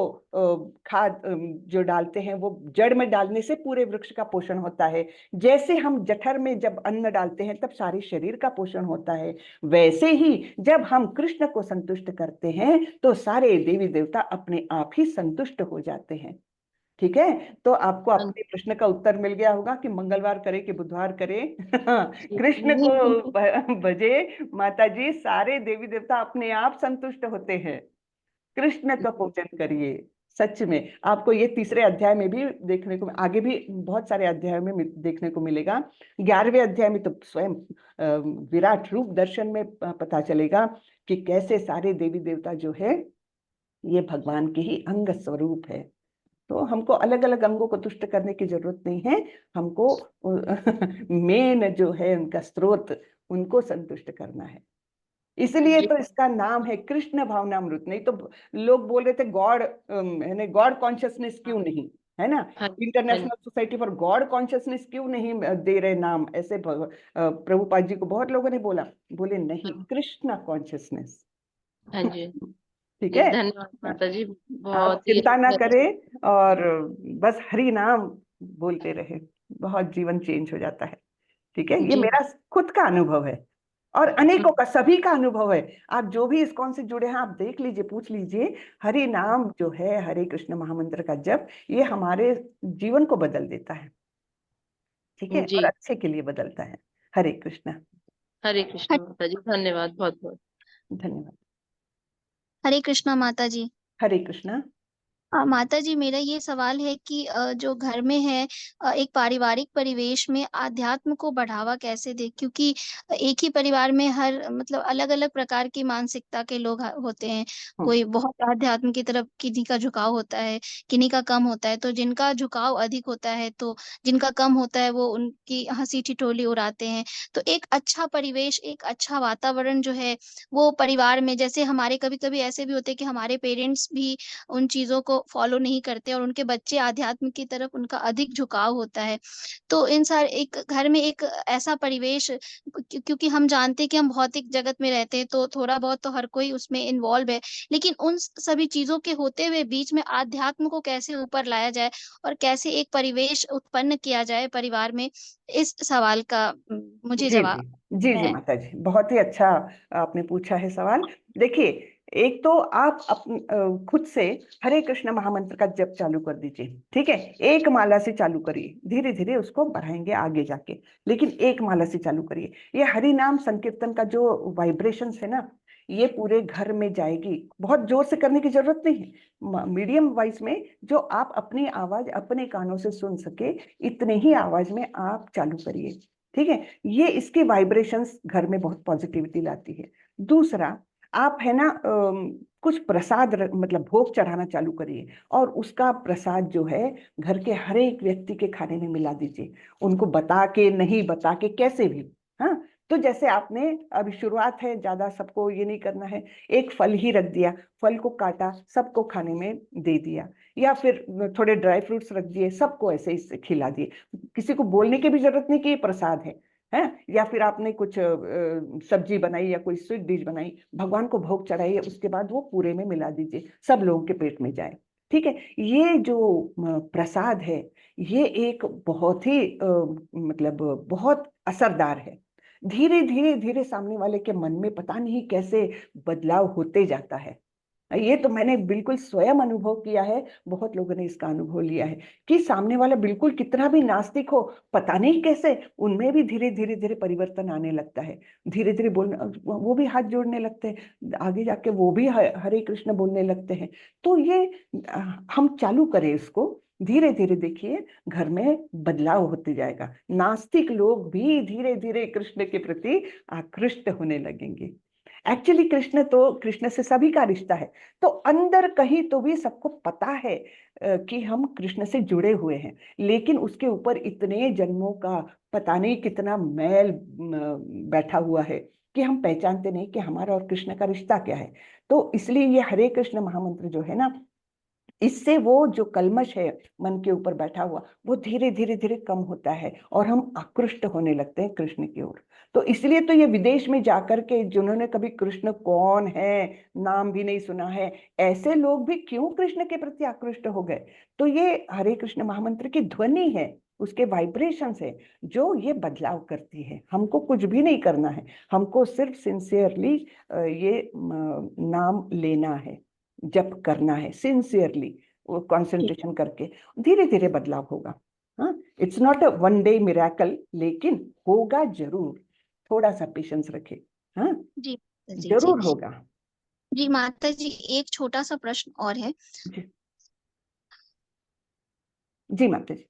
खाद जो डालते हैं वो जड़ में डालने से पूरे वृक्ष का पोषण होता है, जैसे हम जठर में जब अन्न डालते हैं तब सारे शरीर का पोषण होता है, वैसे ही जब हम कृष्ण को संतुष्ट करते हैं तो सारे देवी देवता अपने आप ही संतुष्ट हो जाते हैं। ठीक है? तो आपको हाँ अपने प्रश्न का उत्तर मिल गया होगा कि मंगलवार करे कि बुधवार करे, जी। कृष्ण को भजे माता जी, सारे देवी देवता अपने आप संतुष्ट होते हैं। कृष्ण का पूजन करिए। सच में आपको ये तीसरे अध्याय में भी देखने को, आगे भी बहुत सारे अध्यायों में देखने को मिलेगा। 11वें अध्याय में तो स्वयं विराट रूप दर्शन में पता चलेगा कि कैसे सारे देवी देवता जो है ये भगवान के ही अंग स्वरूप है। तो हमको अलग अलग अंगों को तुष्ट करने की जरूरत नहीं है, हमको मेन जो है उनका स्रोत, उनको संतुष्ट करना है। इसलिए जी। तो इसका नाम है कृष्ण भावनामृत। नहीं तो लोग बोल रहे थे गॉड, है गॉड कॉन्शियसनेस क्यों नहीं, है ना, हाँ हाँ international society for God consciousness क्यों नहीं दे रहे नाम ऐसे? प्रभुपाद जी को बहुत लोगों ने बोला, बोले नहीं, हाँ कृष्ण कॉन्शियसनेस। हाँ जी। ठीक जी, है? धन्यवाद माता जी, आप बहुत ही चिंता ना अच्छा। करें और बस हरि नाम बोलते रहे, बहुत जीवन चेंज हो जाता है। ठीक है? ये जी। मेरा खुद का अनुभव है और अनेकों का, सभी का अनुभव है। आप जो भी इस्कॉन से जुड़े हैं, आप देख लीजिए, पूछ लीजिए, हरि नाम जो है, हरे कृष्ण महामंत्र का जप, ये हमारे जीवन को बदल देता है। ठीक है? और जी। अच्छे के लिए बदलता है। हरे कृष्ण। हरे कृष्ण माता जी, धन्यवाद बहुत बहुत। धन्यवाद। हरे कृष्णा माता जी। हरे कृष्ण। माता जी, मेरा ये सवाल है कि जो घर में है, एक पारिवारिक परिवेश में आध्यात्म को बढ़ावा कैसे दे? क्योंकि एक ही परिवार में हर मतलब अलग-अलग प्रकार की मानसिकता के लोग होते हैं। हम्म, कोई बहुत आध्यात्म की तरफ किन्हीं का झुकाव होता है, किन्हीं का कम होता है। तो जिनका झुकाव अधिक होता है, तो जिनका कम होता है वो उनकी हँसी-ठिठोली उड़ाते हैं। तो एक अच्छा परिवेश, एक अच्छा वातावरण जो है वो परिवार में, जैसे हमारे कभी-कभी ऐसे भी होते हैं कि हमारे पेरेंट्स भी उन चीज़ों को फ़ॉलो नहीं करते और उनके बच्चे आध्यात्म की तरफ उनका अधिक झुकाव होता है। तो इन सारे एक घर में एक ऐसा परिवेश, क्योंकि हम जानते हैं कि हम भौतिक जगत में रहते हैं, तो थोड़ा बहुत तो हर कोई उसमें इन्वॉल्व है। लेकिन उन सभी चीज़ों के होते हुए बीच में आध्यात्म को कैसे ऊपर लाया जाए और कैसे एक परिवेश उत्पन्न किया जाए परिवार में, इस सवाल का मुझे जी जी जवाब जी जी है। माता जी, बहुत ही अच्छा आपने पूछा है सवाल। देखिए, एक तो आप खुद से हरे कृष्ण महामंत्र का जप चालू कर दीजिए। ठीक है? एक माला से चालू करिए, धीरे धीरे उसको बढ़ाएंगे आगे जाके, लेकिन एक माला से चालू करिए। ये हरि नाम संकीर्तन का जो वाइब्रेशंस है ना, ये पूरे घर में जाएगी। बहुत जोर से करने की जरूरत नहीं है, मीडियम वॉइस में जो आप अपनी आवाज अपने कानों से सुन सके, इतने ही आवाज में आप चालू करिए। ठीक है? ये इसके वाइब्रेशंस घर में बहुत पॉजिटिविटी लाती है। दूसरा, आप है ना कुछ प्रसाद मतलब भोग चढ़ाना चालू करिए, और उसका प्रसाद जो है घर के हर एक व्यक्ति के खाने में मिला दीजिए, उनको बता के, नहीं बता के, कैसे भी। हाँ, तो जैसे आपने अभी शुरुआत है, ज्यादा सबको ये नहीं करना है, एक फल ही रख दिया, फल को काटा, सबको खाने में दे दिया, या फिर थोड़े ड्राई फ्रूट्स रख दिए, सबको ऐसे ही खिला दिए। किसी को बोलने की भी जरूरत नहीं कि ये प्रसाद है है, या फिर आपने कुछ सब्जी बनाई या कोई स्वीट डिश बनाई, भगवान को भोग चढ़ाइए, उसके बाद वो पूरे में मिला दीजिए, सब लोगों के पेट में जाए। ठीक है, ये जो प्रसाद है ये एक बहुत ही मतलब बहुत असरदार है। धीरे धीरे धीरे सामने वाले के मन में पता नहीं कैसे बदलाव होते जाता है। ये तो मैंने बिल्कुल स्वयं अनुभव किया है, बहुत लोगों ने इसका अनुभव लिया है कि सामने वाला बिल्कुल कितना भी नास्तिक हो, पता नहीं कैसे उनमें भी धीरे धीरे धीरे परिवर्तन आने लगता है। धीरे धीरे बोलने, वो भी हाथ जोड़ने लगते हैं, आगे जाके वो भी हरे कृष्ण बोलने लगते हैं। तो ये हम चालू करें इसको, धीरे धीरे देखिए घर में बदलाव होते जाएगा। नास्तिक लोग भी धीरे धीरे कृष्ण के प्रति आकृष्ट होने लगेंगे। एक्चुअली कृष्ण से सभी का रिश्ता है, तो अंदर कहीं तो भी सबको पता है कि हम कृष्ण से जुड़े हुए हैं, लेकिन उसके ऊपर इतने जन्मों का पता नहीं कितना मैल बैठा हुआ है कि हम पहचानते नहीं कि हमारा और कृष्ण का रिश्ता क्या है। तो इसलिए ये हरे कृष्ण महामंत्र जो है ना, इससे वो जो कलमश है मन के ऊपर बैठा हुआ, वो धीरे धीरे धीरे कम होता है और हम आकृष्ट होने लगते हैं कृष्ण की ओर। तो इसलिए तो ये विदेश में जाकर के जिन्होंने कभी कृष्ण कौन है नाम भी नहीं सुना है, ऐसे लोग भी क्यों कृष्ण के प्रति आकृष्ट हो गए? तो ये हरे कृष्ण महामंत्र की ध्वनि है, उसके वाइब्रेशंस है जो ये बदलाव करती है। हमको कुछ भी नहीं करना है, हमको सिर्फ सिंसियरली ये नाम लेना है, जप करना है सिंसियरली, वो कंसंट्रेशन करके, धीरे धीरे बदलाव होगा। हाँ, it's not a one day miracle, लेकिन होगा जरूर। थोड़ा सा पेशेंस रखे, हाँ जी जी जरूर जी होगा। जी माता जी, एक छोटा सा प्रश्न और है। जी माता जी।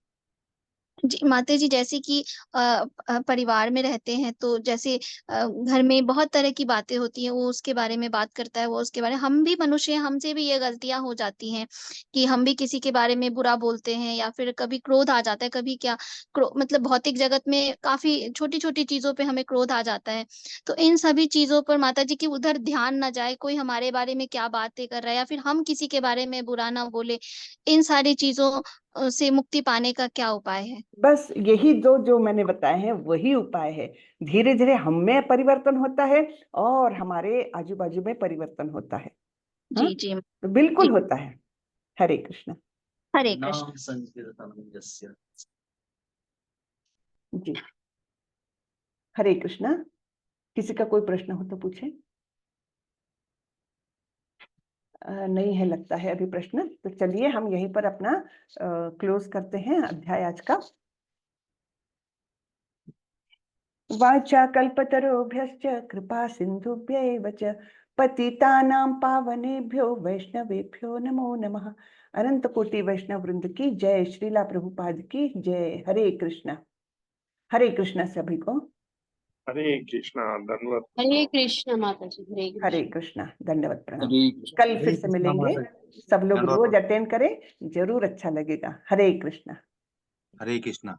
जी माता जी, जैसे कि परिवार में रहते हैं तो जैसे घर में बहुत तरह की बातें होती हैं, वो उसके बारे में बात करता है, वो उसके बारे में, हम भी मनुष्य हैं, हमसे भी ये गलतियां हो जाती हैं कि हम भी किसी के बारे में बुरा बोलते हैं, या फिर कभी क्रोध आ जाता है, कभी क्या मतलब भौतिक जगत में काफी छोटी छोटी चीजों पे हमें क्रोध आ जाता है। तो इन सभी चीजों पर माता जी की उधर ध्यान ना जाए, कोई हमारे बारे में क्या बातें कर रहा है, या फिर हम किसी के बारे में बुरा ना बोले, इन सारी चीजों से मुक्ति पाने का क्या उपाय है? बस यही जो जो मैंने बताए हैं वही उपाय है। धीरे धीरे हम में परिवर्तन होता है और हमारे आजू बाजू में परिवर्तन होता है। हाँ, जी जी तो बिल्कुल जी। होता है। हरे कृष्ण। हरे कृष्ण। नाम संकीर्तनस्य। जी हरे कृष्ण। किसी का कोई प्रश्न हो तो पूछे। नहीं है लगता है अभी प्रश्न, तो चलिए हम यहीं पर अपना क्लोज करते हैं अध्याय आज का। वाचा कल्पतरुभ्यश्च कृपा सिंधुभ्यैव च पतितानां पावनेभ्यो वैष्णवेभ्यो नमो नमः। अनंत कोटि वैष्णव वृंद की जय, श्रीला प्रभुपाद की जय। हरे कृष्ण। हरे कृष्ण सभी को। हरे कृष्णा, धन्यवाद। हरे कृष्ण माता जी, हरे हरे कृष्ण। कृष्ण, धन्यवाद प्रणाम। हरे कृष्ण। कल फिर हरे से कृष्णा मिलेंगे, माता जी। सब लोग धन्यवाद। रोज अटेंड करें, जरूर अच्छा लगेगा। हरे कृष्ण। हरे कृष्णा।